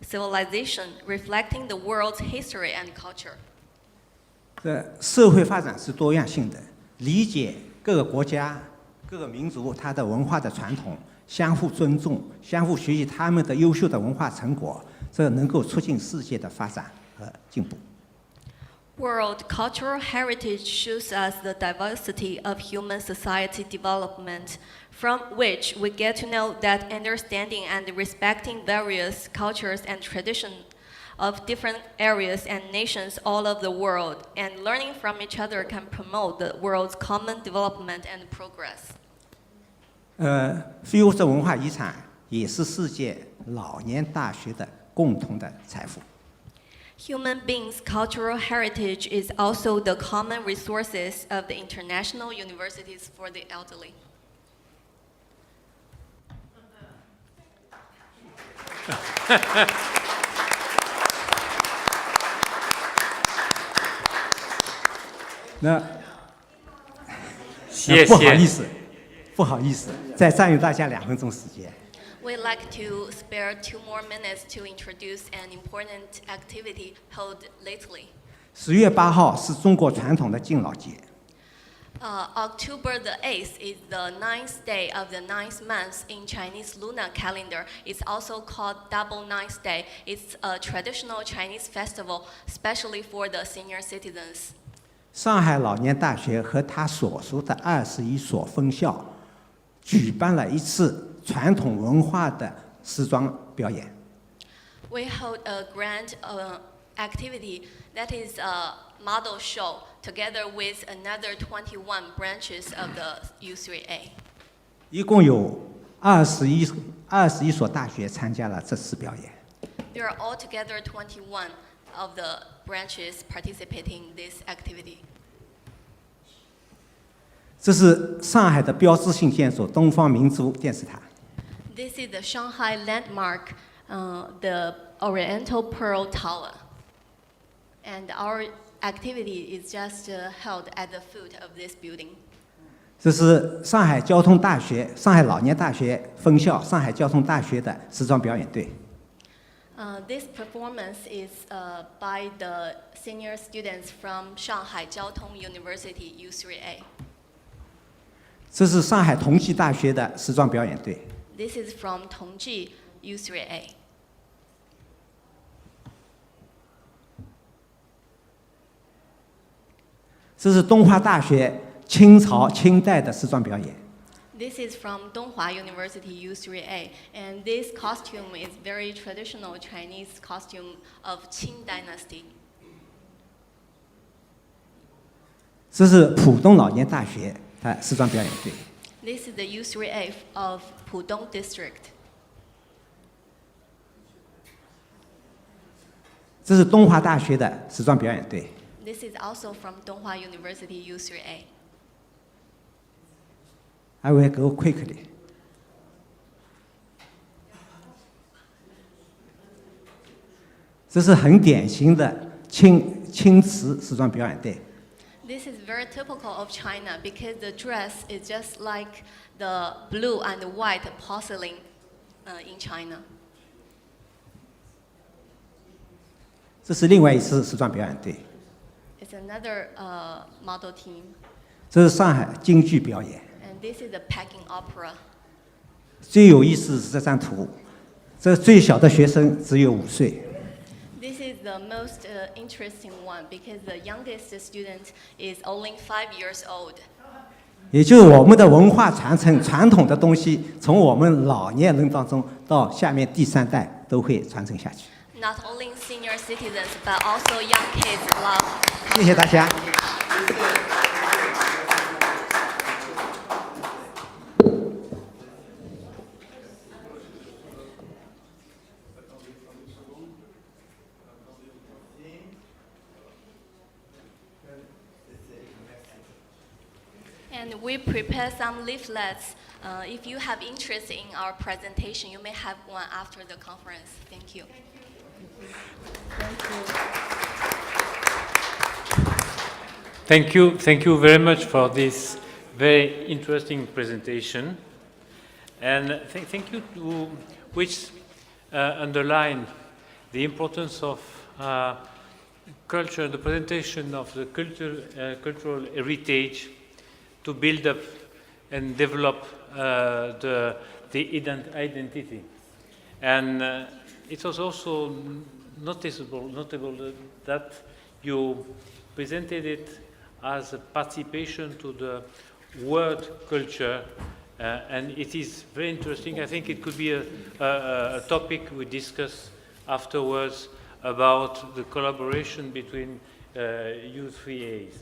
civilization, reflecting the world's history and culture. 这社会发展是多样性的，理解各个国家、各个民族它的文化的传统，相互尊重，相互学习他们的优秀的文化成果，这能够促进世界的发展和进步。World cultural heritage shows us the diversity of human society development, from which we get to know that understanding and respecting various cultures and traditions of different areas and nations all over the world, and learning from each other can promote the world's common development and progress. 非物质文化遗产也是世界老年大学的共同的财富。Human beings' cultural heritage is also the common resources of the international universities for the elderly. 那谢谢。不好意思，再占用大家2分钟时间。We'd like to spare 2 more minutes to introduce an important activity held lately. 10月8号是中国传统的敬老节。 October the 8th is the 9th day of the 9th month in Chinese lunar calendar. It's also called Double Ninth Day. It's a traditional Chinese festival, especially for the senior citizens. 上海老年大学和他所属的21所分校举办了一次传统文化的时装表演。 We hold a grand activity that is a model show together with another 21 branches of the U3A. 一共有21所大学参加了这次表演。 There are altogether 21 of the branches participating in this activity. 这是上海的标志性建筑东方明珠电视塔。 This is the Shanghai landmark, the Oriental Pearl Tower. And our activity is just held at the foot of this building. 这是上海交通大学、上海老年大学分校、上海交通大学的时装表演队。 This performance is by the senior students from Shanghai Jiao Tong University U3A. 这是上海同济大学的时装表演队。 This is from Tongji U3A. 这是东华大学清朝清代的时装表演。 This is from Donghua University U3A, and this costume is very traditional Chinese costume of Qing Dynasty. 这是浦东老年大学的时装表演队。 This is the U3A of Pudong District. 这是东华大学的时装表演队。 This is also from Donghua University U3A. I will go quickly. 这是很典型的青瓷时装表演队。 This is very typical of China because the dress is just like the blue and white porcelain in China. 这是另外一支时装表演队。 It's another model team, 这是上海京剧表演。 and this is the Peking Opera. 最有意思是这张图，这最小的学生只有5岁。 This is the most interesting one because the youngest student is only 5 years old. 也就是我们的文化传承、传统的东西，从我们老年人当中到下面第3代都会传承下去。 Not only senior citizens, but also young kids love. 谢谢大家。And we prepare some leaflets. If you have interest in our presentation, you may have one after the conference. Thank you. Thank you very much for this very interesting presentation. And thank you to which underline the importance of culture, the presentation of the cultural heritage to build up and develop the identity. And it was also notable that you presented it as a participation to the world culture, and it is very interesting. I think it could be a topic we discuss afterwards about the collaboration between U3As.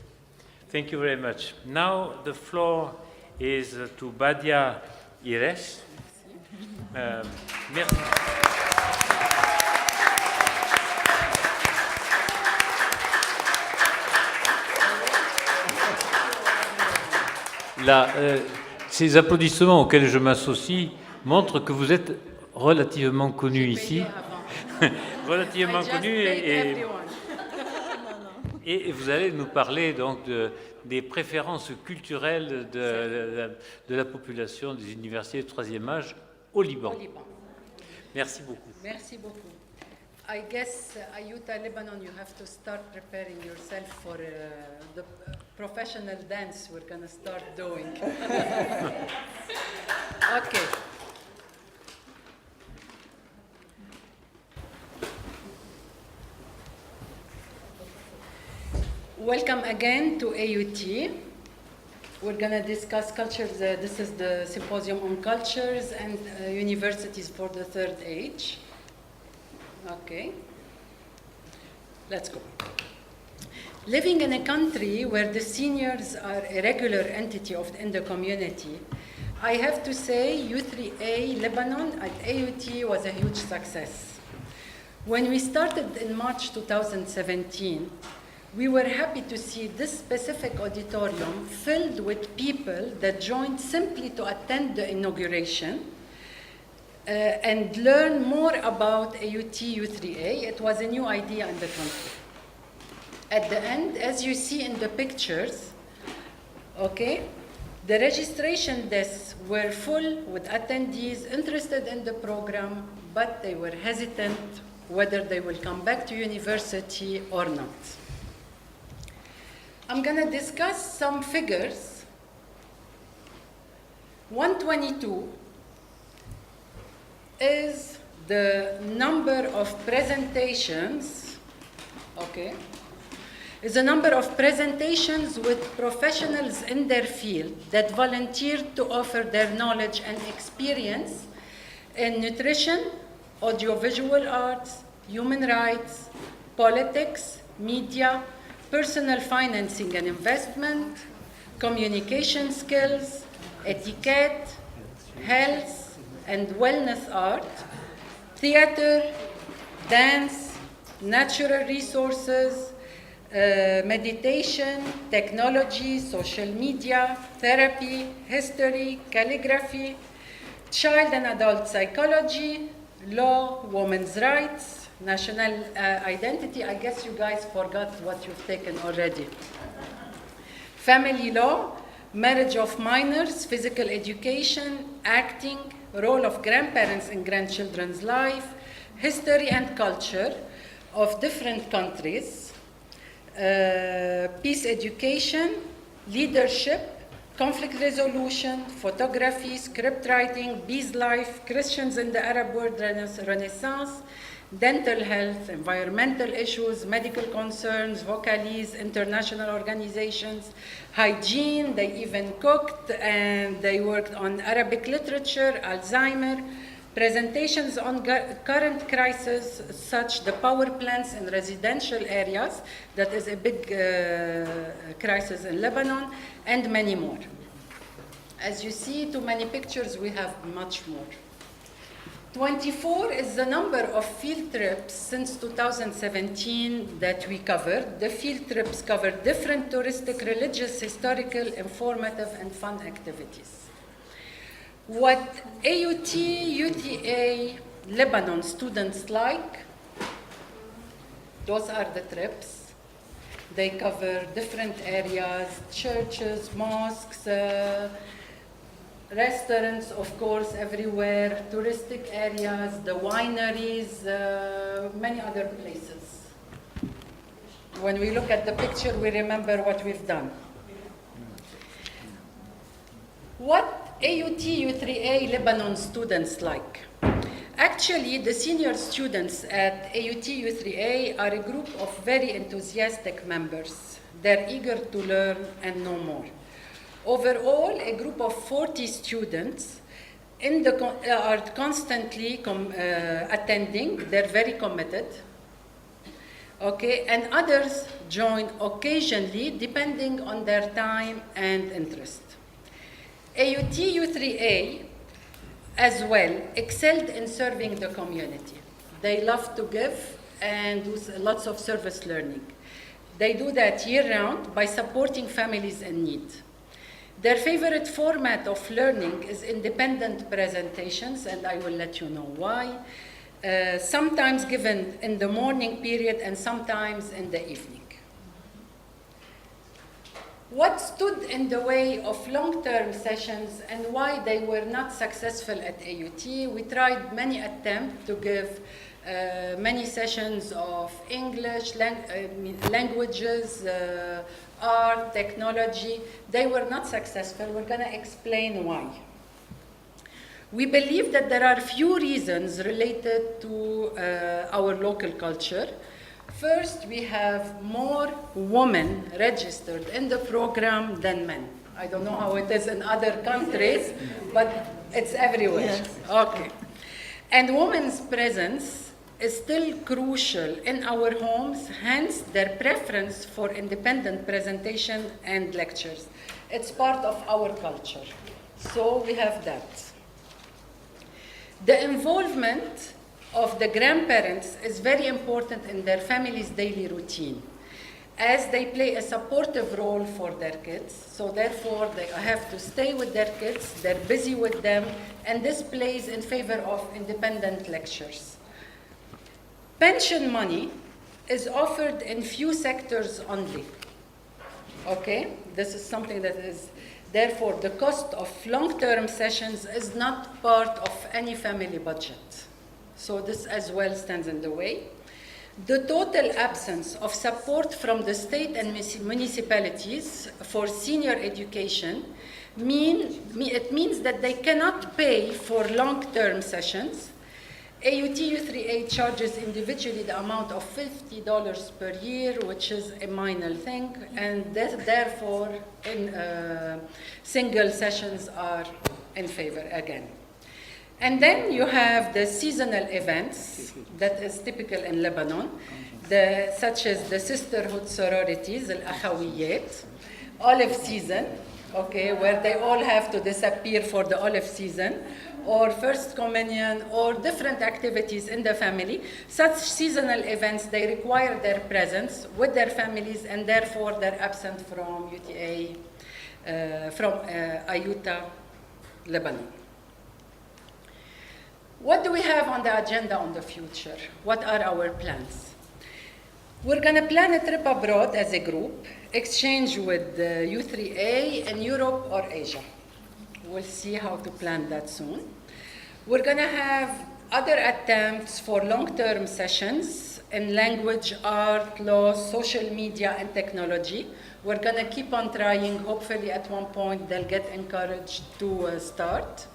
Thank you very much. Now the floor is to Badia Ires. Merci. Là, ces applaudissements auxquels je m'associe montrent que vous êtes relativement connu ici. Relativement connu et vous allez nous parler donc des préférences culturelles de la population des universités de 3e âge au Liban. Merci beaucoup. Merci beaucoup. I guess, AIUTA Lebanon, you have to start preparing yourself for the professional dance we're going to start doing. Okay. Welcome again to AUT. We're going to discuss cultures. This is the symposium on cultures and universities for the third age. Okay, let's go. Living in a country where the seniors are a regular entity in the community, I have to say U3A Lebanon at AUT was a huge success. When we started in March 2017, we were happy to see this specific auditorium filled with people that joined simply to attend the inauguration and learn more about AUT U3A. It was a new idea in the country. At the end, as you see in the pictures, okay, the registration desks were full with attendees interested in the program, but they were hesitant whether they will come back to university or not. I'm going to discuss some figures. 122 is the number of presentations, okay, is the number of presentations with professionals in their field that volunteered to offer their knowledge and experience in nutrition, audiovisual arts, human rights, politics, media, personal financing and investment, communication skills, etiquette, health and wellness art, theater, dance, natural resources, meditation, technology, social media, therapy, history, calligraphy, child and adult psychology, law, women's rights, national identity. I guess you guys forgot what you've taken already. Family law, marriage of minors, physical education, acting, role of grandparents in grandchildren's life, history and culture of different countries, peace education, leadership, conflict resolution, photography, script writing, bees life, Christians in the Arab world Renaissance, dental health, environmental issues, medical concerns, vocalese, international organizations, hygiene. They even cooked and they worked on Arabic literature, Alzheimer, presentations on current crises such the power plants in residential areas, that is a big crisis in Lebanon, and many more. As you see, too many pictures, we have much more. 24 is the number of field trips since 2017 that we covered. The field trips covered different touristic, religious, historical, informative, and fun activities. What AUT, UTA, Lebanon students like, those are the trips. They cover different areas, churches, mosques, restaurants, of course, everywhere, touristic areas, the wineries, many other places. When we look at the picture, we remember what we've done. What AUT U3A Lebanon students like? Actually, the senior students at AUT U3A are a group of very enthusiastic members. They're eager to learn and know more. Overall, a group of 40 students are constantly attending. They're very committed. Okay, and others join occasionally depending on their time and interest. AUT U3A as well excelled in serving the community. They love to give and do lots of service learning. They do that year-round by supporting families in need. Their favorite format of learning is independent presentations, and I will let you know why. Sometimes given in the morning period and sometimes in the evening. What stood in the way of long-term sessions and why they were not successful at AUT? We tried many attempts to give many sessions of English, languages, art, technology. They were not successful. We're going to explain why. We believe that there are few reasons related to our local culture. First, we have more women registered in the program than men. I don't know how it is in other countries, but it's everywhere. Yes. Okay. And women's presence is still crucial in our homes, hence their preference for independent presentation and lectures. It's part of our culture. So we have that. The involvement of the grandparents is very important in their family's daily routine, as they play a supportive role for their kids. So therefore, they have to stay with their kids, they're busy with them, and this plays in favor of independent lectures. Pension money is offered in few sectors only. Okay? This is something that is, therefore, the cost of long-term sessions is not part of any family budget. So this as well stands in the way. The total absence of support from the state and municipalities for senior education it means that they cannot pay for long-term sessions. AUT U3A charges individually the amount of $50 per year, which is a minor thing, and therefore single sessions are in favor again. And then you have the seasonal events that is typical in Lebanon, such as the sisterhood sororities, al-akhawiyat, olive season, okay, where they all have to disappear for the olive season, or first communion, or different activities in the family. Such seasonal events, they require their presence with their families, and therefore they're absent from UTA, from AIUTA, Lebanon. What do we have on the agenda on the future? What are our plans? We're going to plan a trip abroad as a group, exchange with the U3A in Europe or Asia. We'll see how to plan that soon. We're going to have other attempts for long-term sessions in language, art, law, social media, and technology. We're going to keep on trying. Hopefully at one point they'll get encouraged to start.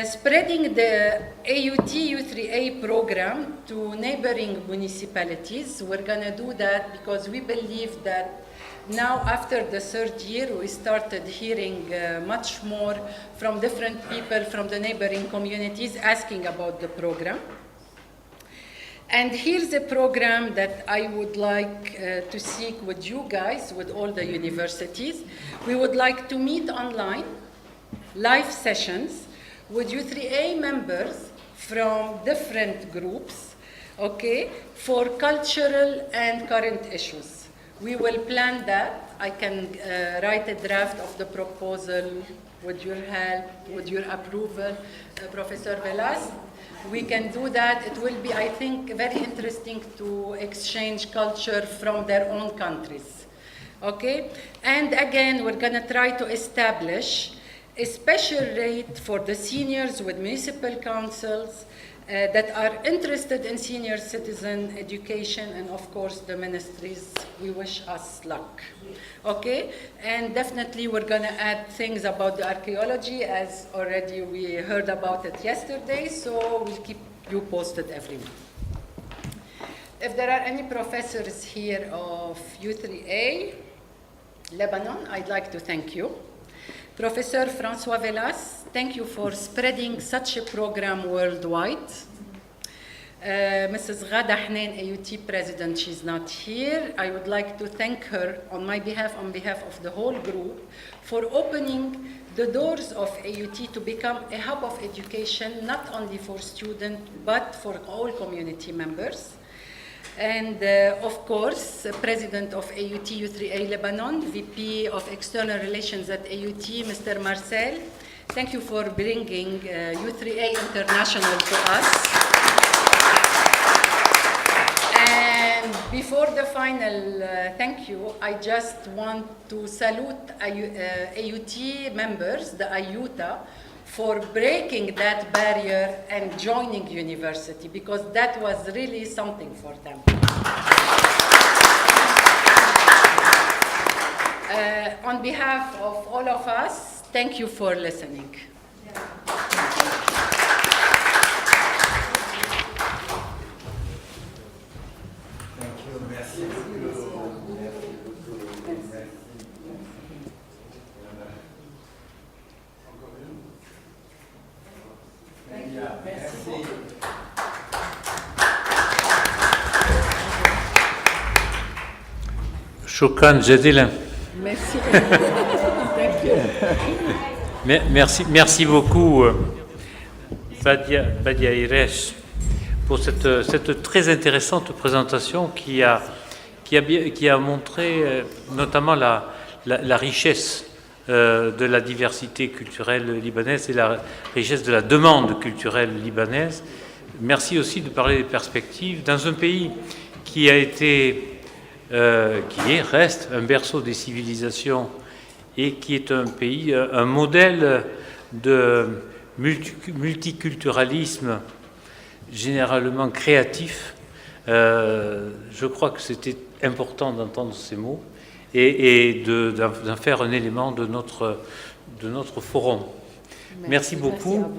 Spreading the AUT U3A program to neighboring municipalities. We're going to do that because we believe that now after the third year, we started hearing much more from different people from the neighboring communities asking about the program. And here's a program that I would like to seek with you guys, with all the universities. We would like to meet online, live sessions, with U3A members from different groups, okay, for cultural and current issues. We will plan that. I can write a draft of the proposal with your help, with your approval, Professor Velas. We can do that. It will be, I think, very interesting to exchange culture from their own countries, okay? And again, we're gonna try to establish a special rate for the seniors with municipal councils that are interested in senior citizen education, and of course the ministries. We wish us luck. Okay? And definitely we're going to add things about the archaeology, as already we heard about it yesterday, so we'll keep you posted every month. If there are any professors here of U3A, Lebanon, I'd like to thank you. Professor François Velas, thank you for spreading such a program worldwide. Mrs. Ghada Hnain, AUT President, she's not here. I would like to thank her on my behalf, on behalf of the whole group, for opening the doors of AUT to become a hub of education, not only for students, but for all community members. And of course, President of AUT U3A Lebanon, VP of External Relations at AUT, Mr. Marcel. Thank you for bringing U3A International to us. And before the final thank you, I just want to salute AUT members, the AIUTA, for breaking that barrier and joining university, because that was really something for them. On behalf of all of us, thank you for listening. Shukran Jadilan. Merci. Merci beaucoup, Badia Iresh, pour cette très intéressante présentation qui a montré notamment la richesse de la diversité culturelle libanaise et la richesse de la demande culturelle libanaise. Merci aussi de parler des perspectives dans un pays qui a été, reste un berceau des civilisations et qui est un pays, un modèle de multiculturalisme généralement créatif. Je crois que c'était important d'entendre ces mots et d'en faire un élément de notre forum. Merci beaucoup.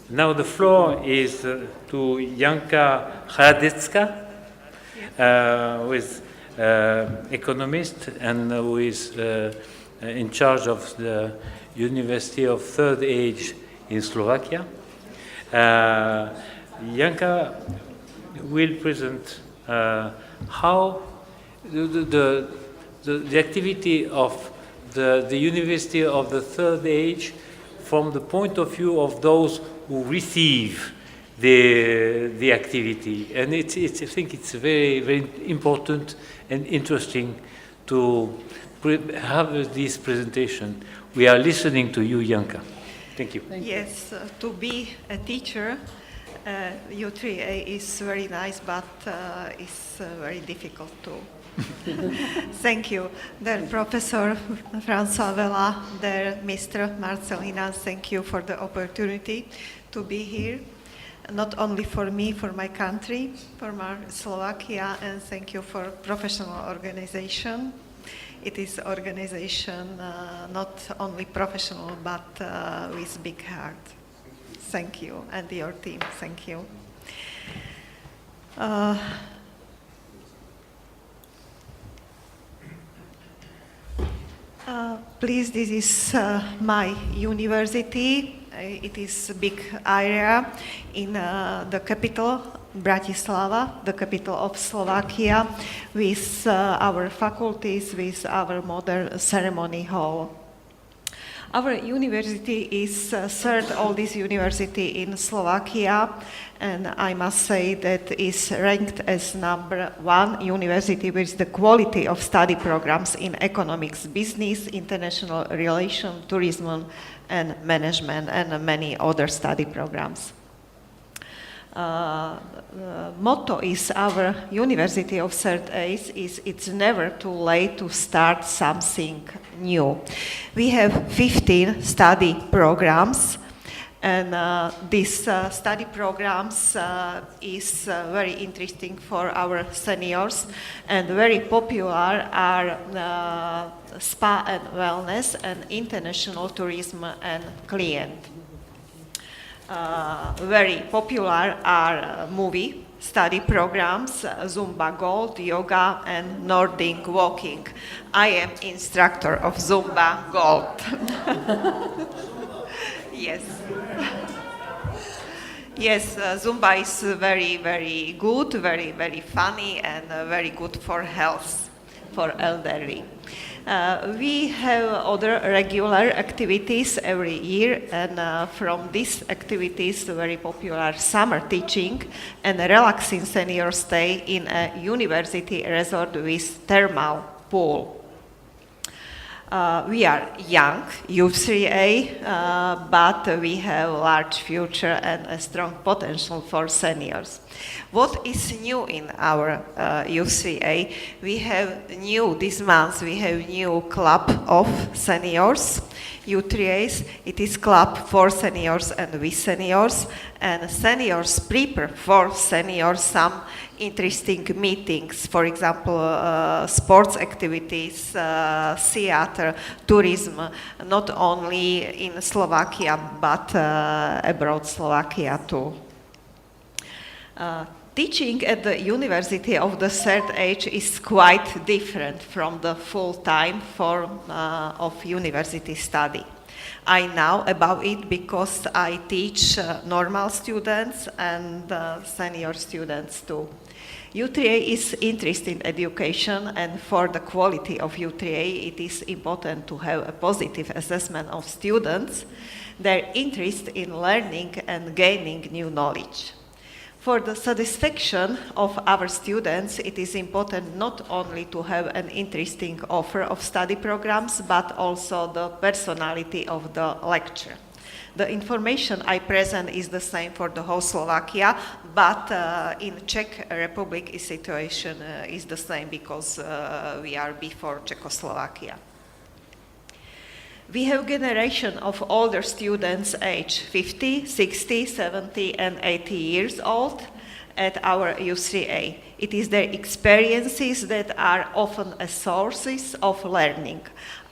Now the floor is to Janka Hradecka, who is economist and who is in charge of the University of Third Age in Slovakia. Janka will present how the activity of the University of the Third Age from the point of view of those who receive the activity. And I think it's very, very important and interesting to have this presentation. We are listening to you, Janka. Thank you. Yes, to be a teacher, U3A is very nice, but it's very difficult too. Thank you. Dear Professor François Vela, dear Mr. Marcelina, thank you for the opportunity to be here. Not only for me, for my country, for my Slovakia, and thank you for professional organization. It is organization not only professional, but with big heart. Thank you, and your team, thank you. Please, this is my university. It is a big area in the capital, Bratislava, the capital of Slovakia, with our faculties, with our modern ceremony hall. Our university is third oldest university in Slovakia, and I must say that is ranked as #1 university with the quality of study programs in economics, business, international relations, tourism, and management, and many other study programs. Motto is our University of Third Age is it's never too late to start something new. We have 15 study programs, and these study programs is very interesting for our seniors, and very popular are spa and wellness and international tourism and client. Very popular are movie study programs, Zumba Gold, yoga, and Nordic walking. I am instructor of Zumba Gold. Yes. Yes, Zumba is very, very good, very, very funny, and very good for health, for elderly. We have other regular activities every year, and from these activities, very popular summer teaching and a relaxing senior stay in a university resort with thermal pool. We are young, U3A, but we have large future and a strong potential for seniors. What is new in our U3A? We have this month we have new club of seniors, U3As. It is club for seniors and with seniors, and seniors prepare for seniors some interesting meetings, for example, sports activities, theater, tourism, not only in Slovakia, but abroad Slovakia too. Teaching at the university of the third age is quite different from the full-time form of university study. I know about it because I teach normal students and senior students too. U3A is interested in education, and for the quality of U3A, it is important to have a positive assessment of students, their interest in learning and gaining new knowledge. For the satisfaction of our students, it is important not only to have an interesting offer of study programs, but also the personality of the lecturer. The information I present is the same for the whole Slovakia, but in Czech Republic, the situation is the same because we are before Czechoslovakia. We have generation of older students age 50, 60, 70 and 80 years old at our U3A. It is their experiences that are often a sources of learning.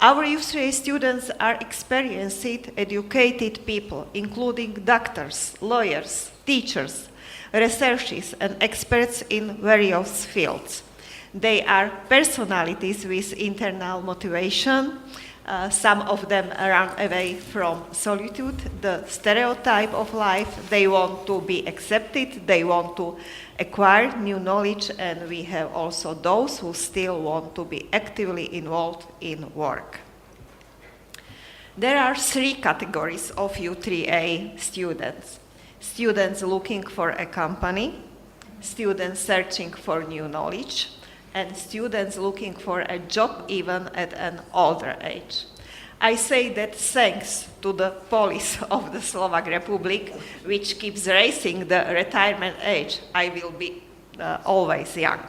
Our U3A students are experienced, educated people, including doctors, lawyers, teachers, researchers and experts in various fields. They are personalities with internal motivation, some of them run away from solitude, the stereotype of life. They want to be accepted, they want to acquire new knowledge, and we have also those who still want to be actively involved in work. There are three categories of U3A students. Students looking for a company, students searching for new knowledge, and students looking for a job even at an older age. I say that thanks to the policy of the Slovak Republic, which keeps raising the retirement age, I will be always young.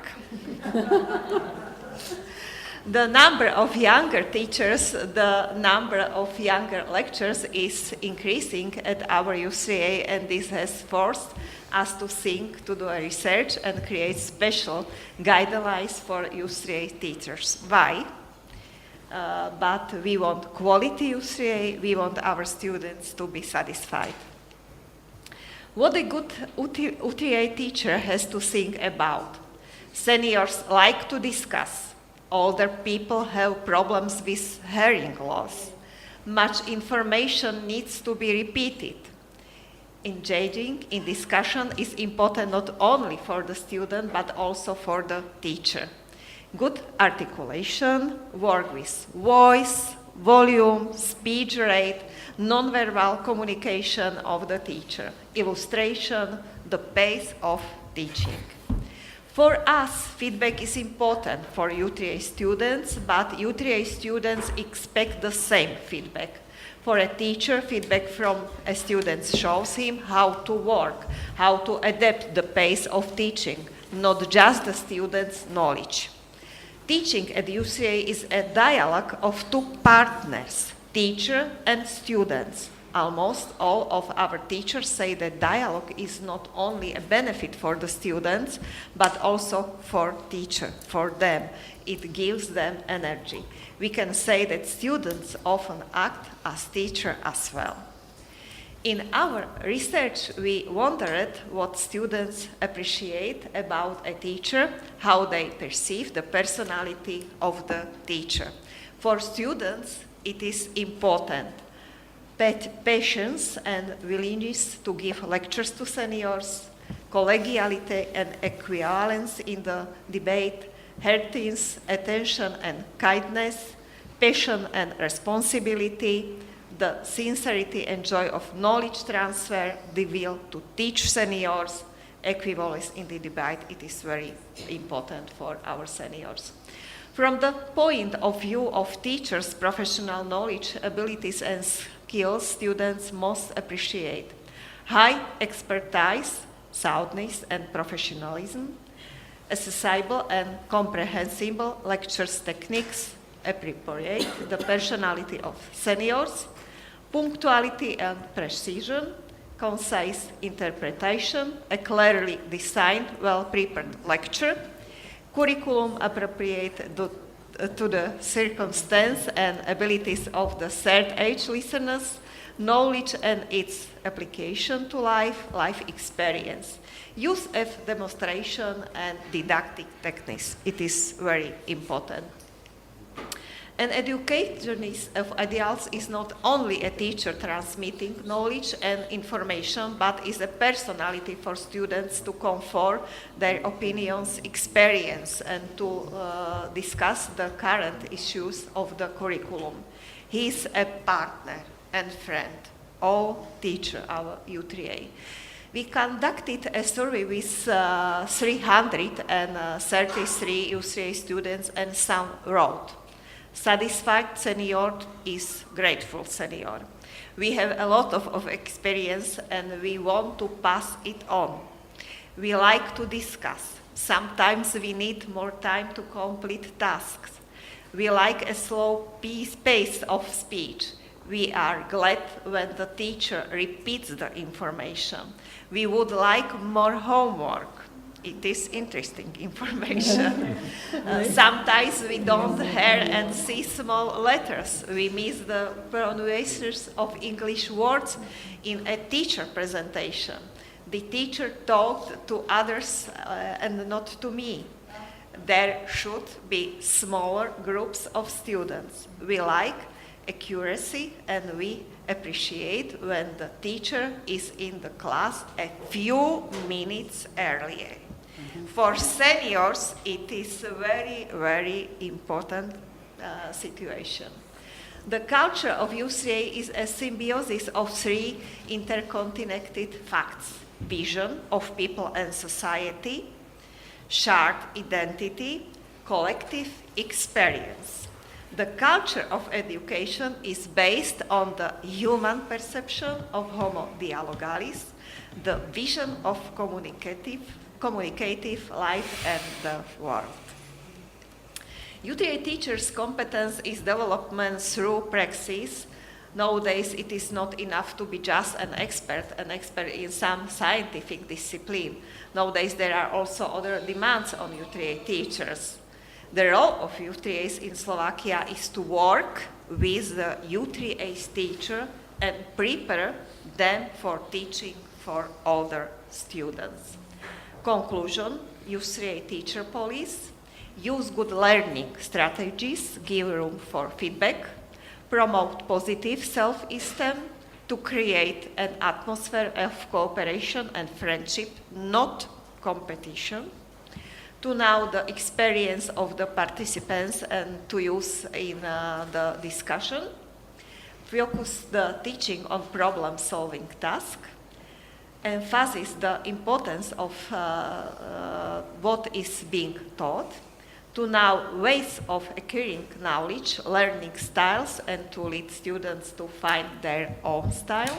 The number of younger teachers, the number of younger lecturers is increasing at our U3A, and this has forced us to think, to do a research and create special guidelines for U3A teachers. Why? But we want quality U3A, we want our students to be satisfied. What a good U3A teacher has to think about. Seniors like to discuss. Older people have problems with hearing loss. Much information needs to be repeated. Engaging in discussion is important not only for the student, but also for the teacher. Good articulation, work with voice, volume, speech rate, non-verbal communication of the teacher, illustration, the pace of teaching. For us, feedback is important for U3A students, but U3A students expect the same feedback. For a teacher, feedback from a student shows him how to work, how to adapt the pace of teaching, not just the student's knowledge. Teaching at U3A is a dialogue of two partners, teacher and students. Almost all of our teachers say that dialogue is not only a benefit for the students, but also for teacher, for them. It gives them energy. We can say that students often act as teacher as well. In our research, we wondered what students appreciate about a teacher, how they perceive the personality of the teacher. For students, it is important. Patience and willingness to give lectures to seniors, collegiality and equivalence in the debate, heartiness, attention and kindness, passion and responsibility, the sincerity and joy of knowledge transfer, the will to teach seniors, equivalence in the debate. It is very important for our seniors. From the point of view of teachers' professional knowledge, abilities, and skills, students most appreciate high expertise, soundness, and professionalism, accessible and comprehensible lectures techniques, appropriate the personality of seniors, punctuality and precision, concise interpretation, a clearly designed, well-prepared lecture, curriculum appropriate to the circumstance and abilities of the third age listeners, knowledge and its application to life experience, use of demonstration and didactic techniques. It is very important. An educationist of ideals is not only a teacher transmitting knowledge and information, but is a personality for students to confer their opinions, experience, and to discuss the current issues of the curriculum. He is a partner and friend, all teacher, our U3A. We conducted a survey with 333 U3A students, and some wrote, "Satisfied senior is grateful senior. We have a lot of experience and we want to pass it on. We like to discuss. Sometimes we need more time to complete tasks. We like a slow pace of speech. We are glad when the teacher repeats the information. We would like more homework." It is interesting information. Sometimes we don't hear and see small letters. We miss the pronunciations of English words in a teacher presentation. The teacher talked to others and not to me. There should be smaller groups of students. We like accuracy and we appreciate when the teacher is in the class a few minutes earlier. For seniors, it is a very, very important situation. The culture of U3A is a symbiosis of three interconnected facts: vision of people and society, shared identity, collective experience. The culture of education is based on the human perception of homo dialogalis, the vision of communicative life and the world. U3A teachers' competence is development through praxis. Nowadays, it is not enough to be just an expert in some scientific discipline. Nowadays, there are also other demands on U3A teachers. The role of U3As in Slovakia is to work with the U3A's teacher and prepare them for teaching for older students. Conclusion: U3A teacher policy: use good learning strategies, give room for feedback, promote positive self-esteem, to create an atmosphere of cooperation and friendship, not competition, to know the experience of the participants and to use in the discussion, focus the teaching on problem-solving tasks, emphasize the importance of what is being taught, to know ways of acquiring knowledge, learning styles, and to lead students to find their own style,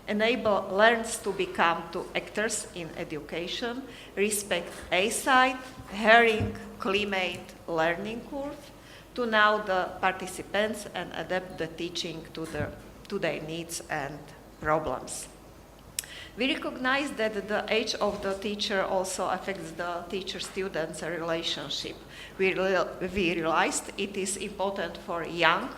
enable learners to become actors in education, respect eyesight, hearing, climate, learning curve, to know the participants and adapt the teaching to their needs and problems. We recognize that the age of the teacher also affects the teacher-student relationship. We realized it is important for young,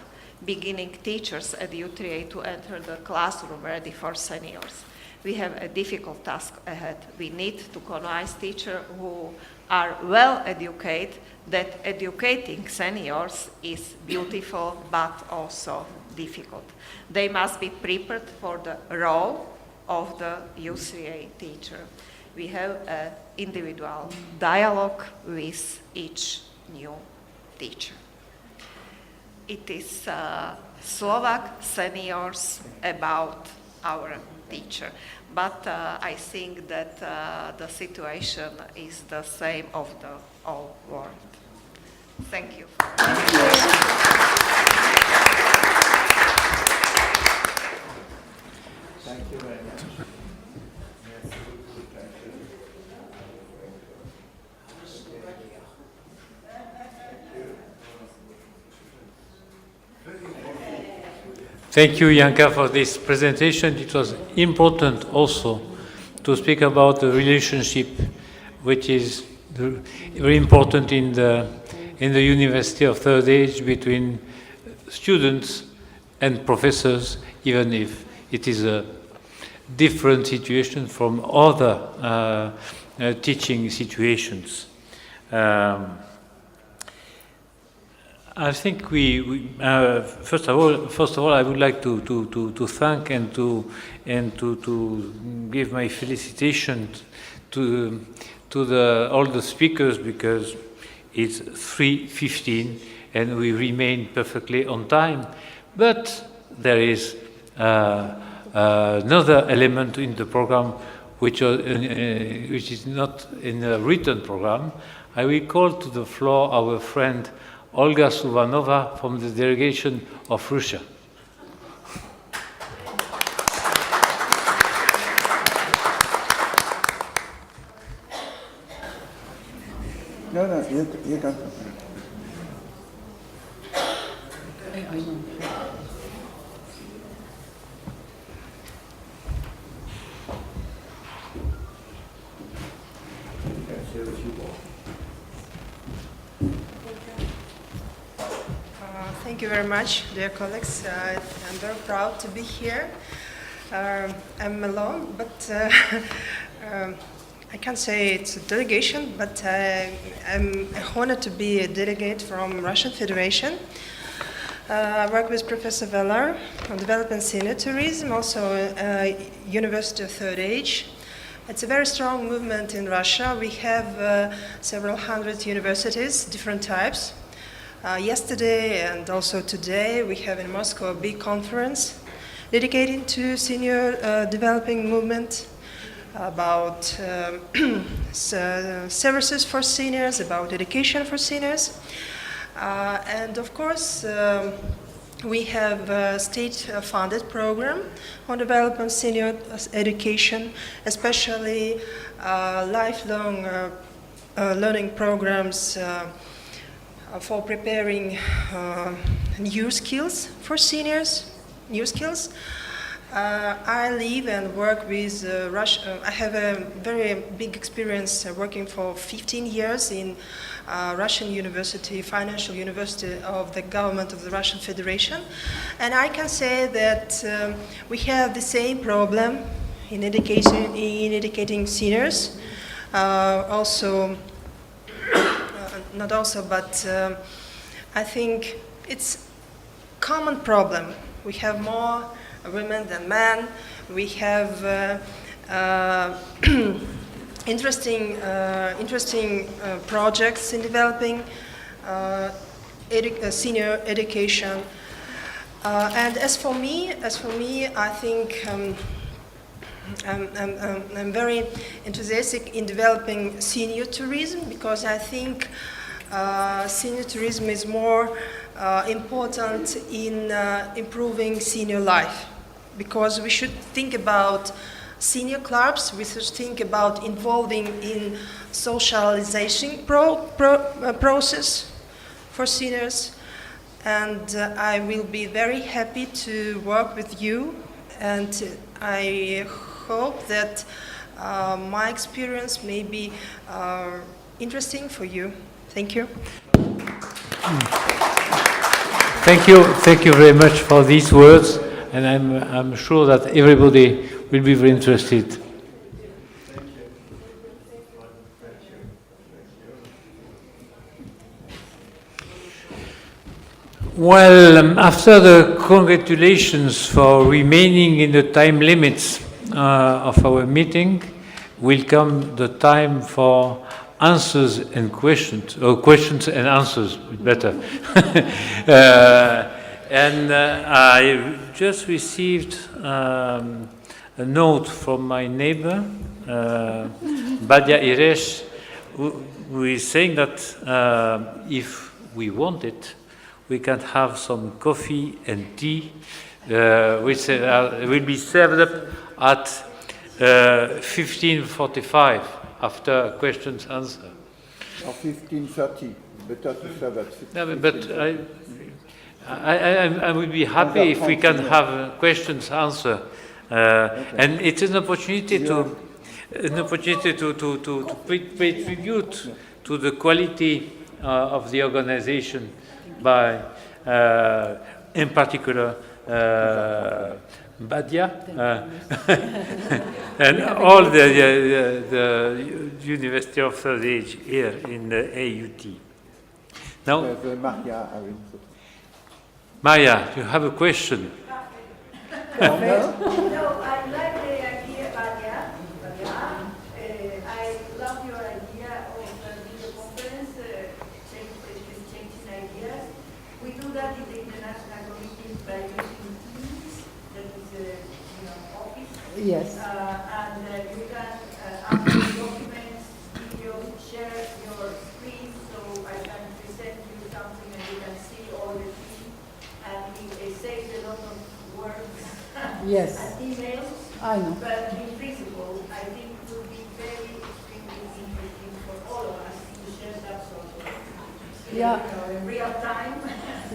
beginning teachers at U3A to enter the classroom ready for seniors. We have a difficult task ahead. We need to convince teachers who are well educated that educating seniors is beautiful but also difficult. They must be prepared for the role of the U3A teacher. We have an individual dialogue with each new teacher. It is Slovak seniors about our teacher, but I think that the situation is the same of the whole world. Thank you. Thank you very much. Thank you, Yanka, for this presentation. It was important also to speak about the relationship, which is very important in the University of Third Age between students and professors, even if it is a different situation from other teaching situations. I think first of all, I would like to thank and to give my felicitations to all the speakers, because it's 3:15 and we remain perfectly on time. But there is another element in the program which is not in a written program. I will call to the floor our friend Olga Suvanova from the delegation of Russia. No, you can. Thank you very much, dear colleagues. I'm very proud to be here. I'm alone, but I can't say it's a delegation, but I'm honored to be a delegate from Russian Federation. I work with Professor Velar on developing senior tourism, also University of Third Age. It's a very strong movement in Russia. We have several hundred universities, different types. Yesterday and also today we have in Moscow a big conference dedicated to senior developing movement, about services for seniors, about education for seniors. And of course we have a state-funded program on developing senior education, especially lifelong learning programs for preparing new skills for seniors, new skills. I live and work with Russia. I have a very big experience working for 15 years in Russian university, financial university of the government of the Russian Federation. And I can say that we have the same problem in educating seniors. I think it's common problem. We have more women than men. We have interesting projects in developing senior education. And as for me, I think I'm very enthusiastic in developing senior tourism, because I think senior tourism is more important in improving senior life, because we should think about senior clubs, we should think about involving in socialization process for seniors, and I will be very happy to work with you, and I hope that my experience may be interesting for you. Thank you. Thank you very much for these words, and I'm sure that everybody will be very interested. Well, after the congratulations for remaining in the time limits of our meeting, will come the time for answers and questions, or questions and answers, better. I just received a note from my neighbor, Badia Iresh, who is saying that if we want it, we can have some coffee and tea, which will be served up at 15:45 after questions answer. Or 15:30. Better to serve at 15:30. No, but I would be happy if we can have questions answer, and it's an opportunity to pay tribute to the quality of the organization by, in particular, Badia and all the University of Third Age here in the AUT. Now, Maria, you have a question? No, I like the idea, Badia. I love your idea of the video conference, exchanging ideas. We do that in the international committees by using Teams, that is Office. Yes. And you can upload documents, videos, share your screen, so I can present you something and you can see all the team. And it saves a lot of words Yes. and emails. I know. But in principle, I think it would be very extremely interesting for all of us to share that sort of in real time.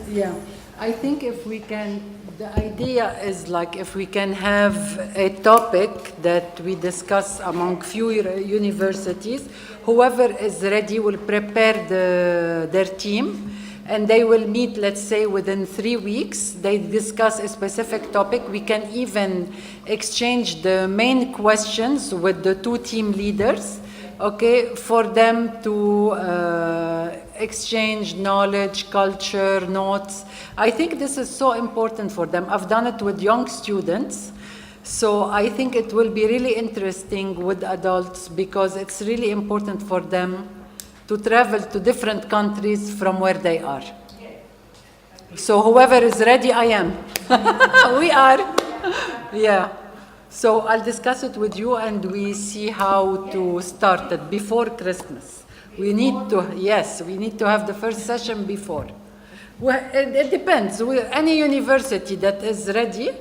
Yeah, I think if we can, the idea is like if we can have a topic that we discuss among few universities, whoever is ready will prepare their team, and they will meet, let's say, within 3 weeks. They discuss a specific topic. We can even exchange the main questions with the two team leaders, okay, for them to exchange knowledge, culture, notes. I think this is so important for them. I've done it with young students, so I think it will be really interesting with adults because it's really important for them to travel to different countries from where they are. So whoever is ready, I am. We are. Yeah. So I'll discuss it with you and we see how to start it before Christmas. We need to, yes, we need to have the first session before. Well, it depends. Any university that is ready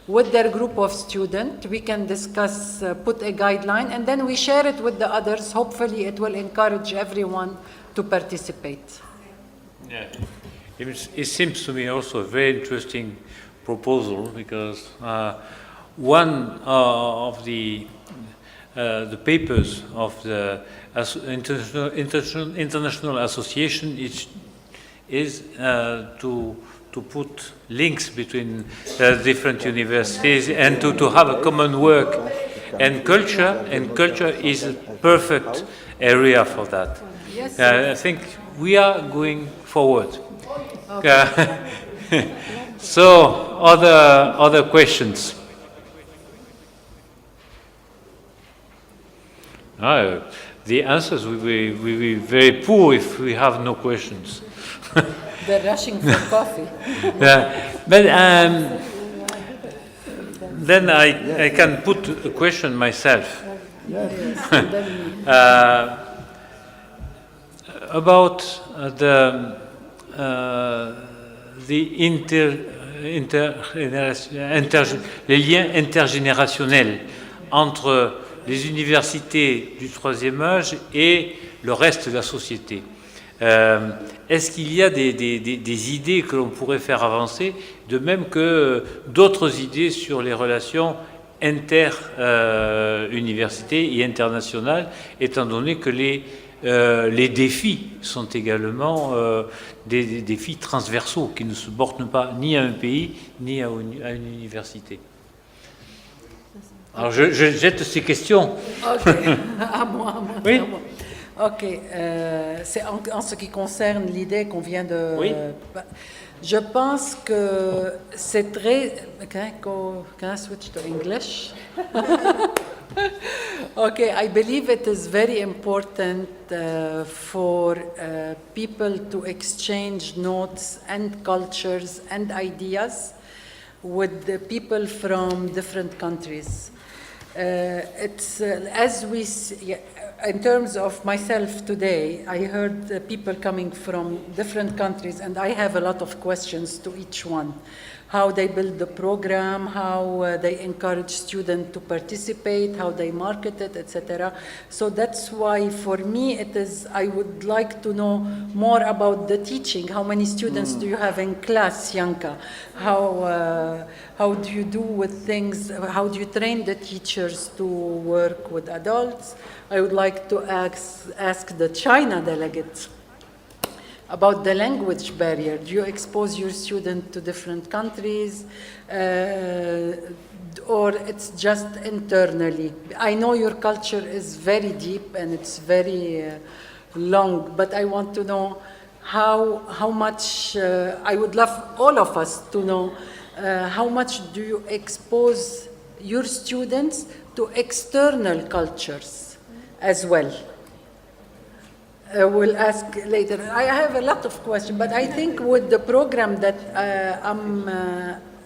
with their group of students, we can discuss, put a guideline, and then we share it with the others. Hopefully it will encourage everyone to participate. Yeah. It seems to me also a very interesting proposal because one of the papers of the international association is to put links between different universities and to have a common work and culture is a perfect area for that. Yes, I think we are going forward. Okay. So other questions? The answers will be very poor if we have no questions. They're rushing for coffee. But then I can put a question myself. About les liens intergénérationnels entre les universités du troisième âge et le reste de la société. Est-ce qu'il y a des idées que l'on pourrait faire avancer, de même que d'autres idées sur les relations inter-universités et internationales, étant donné que les défis sont également des défis transversaux qui ne se bornent pas ni à un pays ni à une université. Alors je jette ces questions. Ok, à moi. Oui. Ok, c'est en ce qui concerne l'idée qu'on vient de... Oui. Je pense que c'est très... Can I switch to English? Okay, I believe it is very important for people to exchange notes and cultures and ideas with the people from different countries. It's as we see, in terms of myself today, I heard people coming from different countries, and I have a lot of questions to each one. How they build the program, how they encourage students to participate, how they market it, etc. So that's why for me it is, I would like to know more about the teaching. How many students do you have in class, Yanka? How do you do with things? How do you train the teachers to work with adults? I would like to ask the China delegates about the language barrier. Do you expose your student to different countries, or it's just internally? I know your culture is very deep and it's very long, but I want to know how much, I would love all of us to know, how much do you expose your students to external cultures as well? We'll ask later. I have a lot of questions, but I think with the program that I'm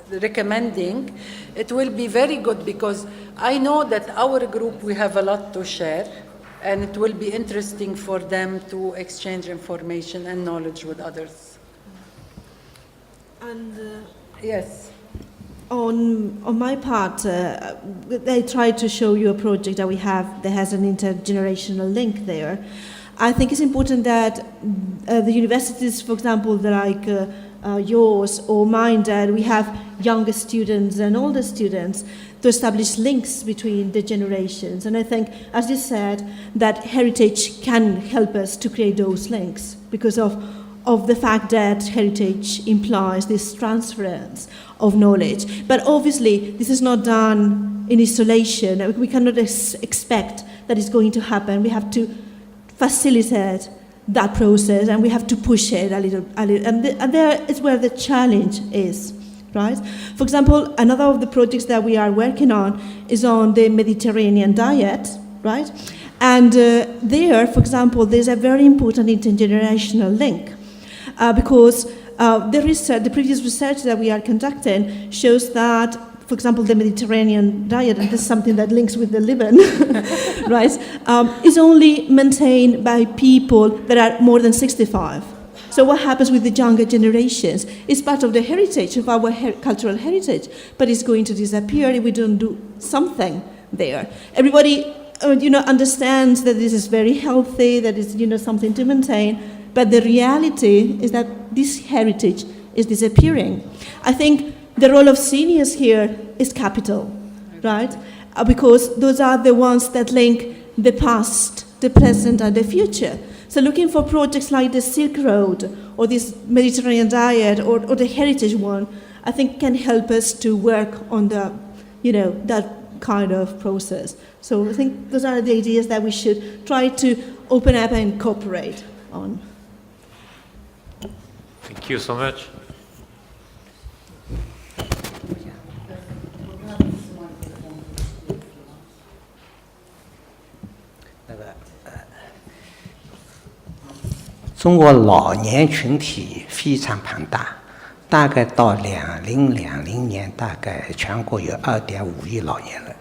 recommending, it will be very good, because I know that our group, we have a lot to share, and it will be interesting for them to exchange information and knowledge with others. And yes. On my part, I tried to show you a project that we have that has an intergenerational link there. I think it's important that the universities, for example, like yours or mine, that we have younger students and older students to establish links between the generations. And I think, as you said, that heritage can help us to create those links because of the fact that heritage implies this transference of knowledge. But obviously, this is not done in isolation. We cannot expect that it's going to happen. We have to facilitate that process, and we have to push it a little. And there is where the challenge is, right? For example, another of the projects that we are working on is on the Mediterranean diet, right? And there, for example, there's a very important intergenerational link because the previous research that we are conducting shows that, for example, the Mediterranean diet, and this is something that links with the Lebanon, right, is only maintained by people that are more than 65. So what happens with the younger generations is part of the heritage, of our cultural heritage, but it's going to disappear if we don't do something there. Everybody, understands that this is very healthy, that it's, something to maintain, but the reality is that this heritage is disappearing. I think the role of seniors here is capital, right? Because those are the ones that link the past, the present, and the future. So looking for projects like the Silk Road or this Mediterranean diet or the heritage one, I think can help us to work on the, that kind of process. So I think those are the ideas that we should try to open up and cooperate on. Thank you so much. 中国老年群体非常庞大，大概到2020年，大概全国有2.5亿老年人。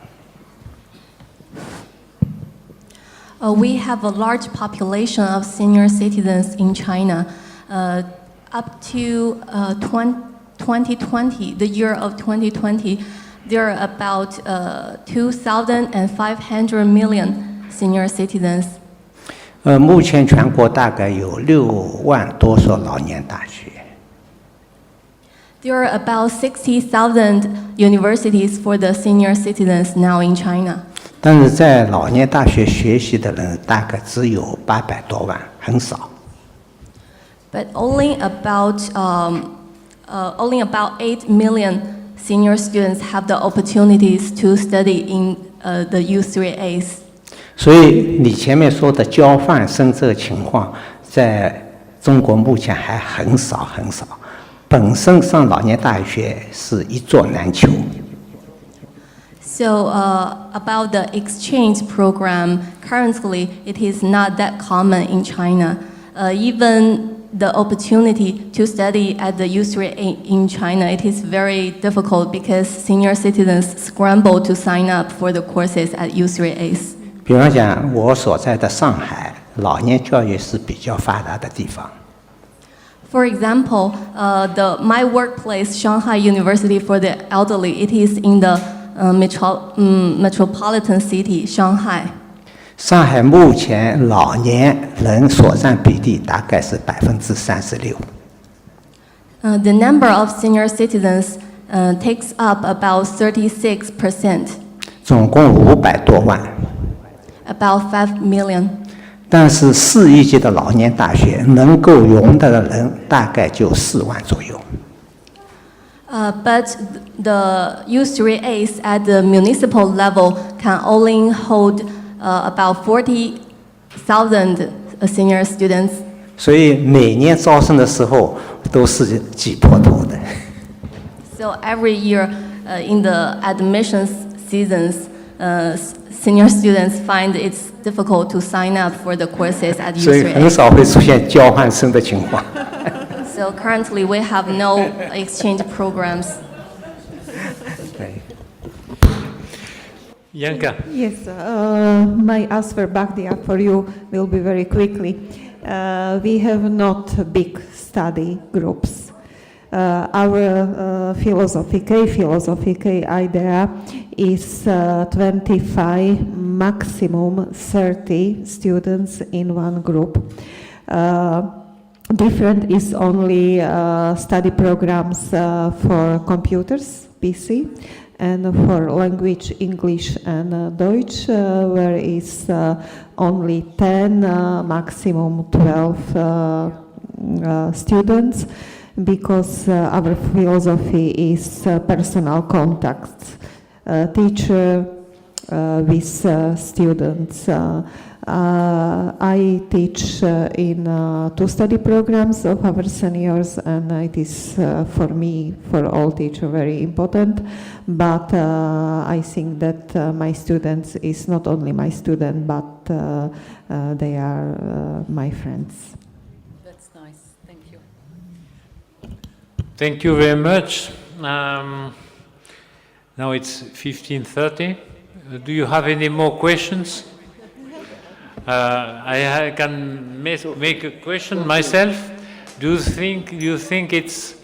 We have a large population of senior citizens in China. Up to 2020, the year of 2020, there are about 2,500 million senior citizens. 目前全国大概有6万多所老年大学。 There are about 60,000 universities for the senior citizens now in China. 但是在老年大学学习的人大概只有800多万，很少。 But only about 8 million senior students have the opportunities to study in the U3As. 所以你前面说的交换生这个情况，在中国目前还很少很少。本身上老年大学是一座难求。 So about the exchange program, currently it is not that common in China. Even the opportunity to study at the U3A in China, it is very difficult because senior citizens scramble to sign up for the courses at U3As. 比方讲，我所在的上海，老年教育是比较发达的地方。For example, my workplace, Shanghai University for the Elderly, it is in the metropolitan city, Shanghai. 上海目前老年人所占比例大概是36%。The number of senior citizens takes up about 36%. 总共500多万。About 5 million. 但是4亿级的老年大学能够容的人大概就4万左右。But the U3As at the municipal level can only hold about 40,000 senior students. 所以每年招生的时候都是挤破头的。So every year in the admissions seasons, senior students find it's difficult to sign up for the courses at U3A. 所以很少会出现交换生的情况。So currently we have no exchange programs. Yanka. Yes, my answer back there for you will be very quickly. We have not big study groups. Our philosophy idea is 25, maximum 30 students in one group. Different is only study programs for computers, PC, and for language English and Deutsch, where is only 10, maximum 12 students, because our philosophy is personal contacts, teacher with students. I teach in 2 study programs of our seniors, and it is for me, for all teachers, very important. But I think that my students is not only my student, but they are my friends. That's nice. Thank you. Thank you very much. Now it's 15:30. Do you have any more questions? I can make a question myself. Do you think it's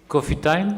coffee time?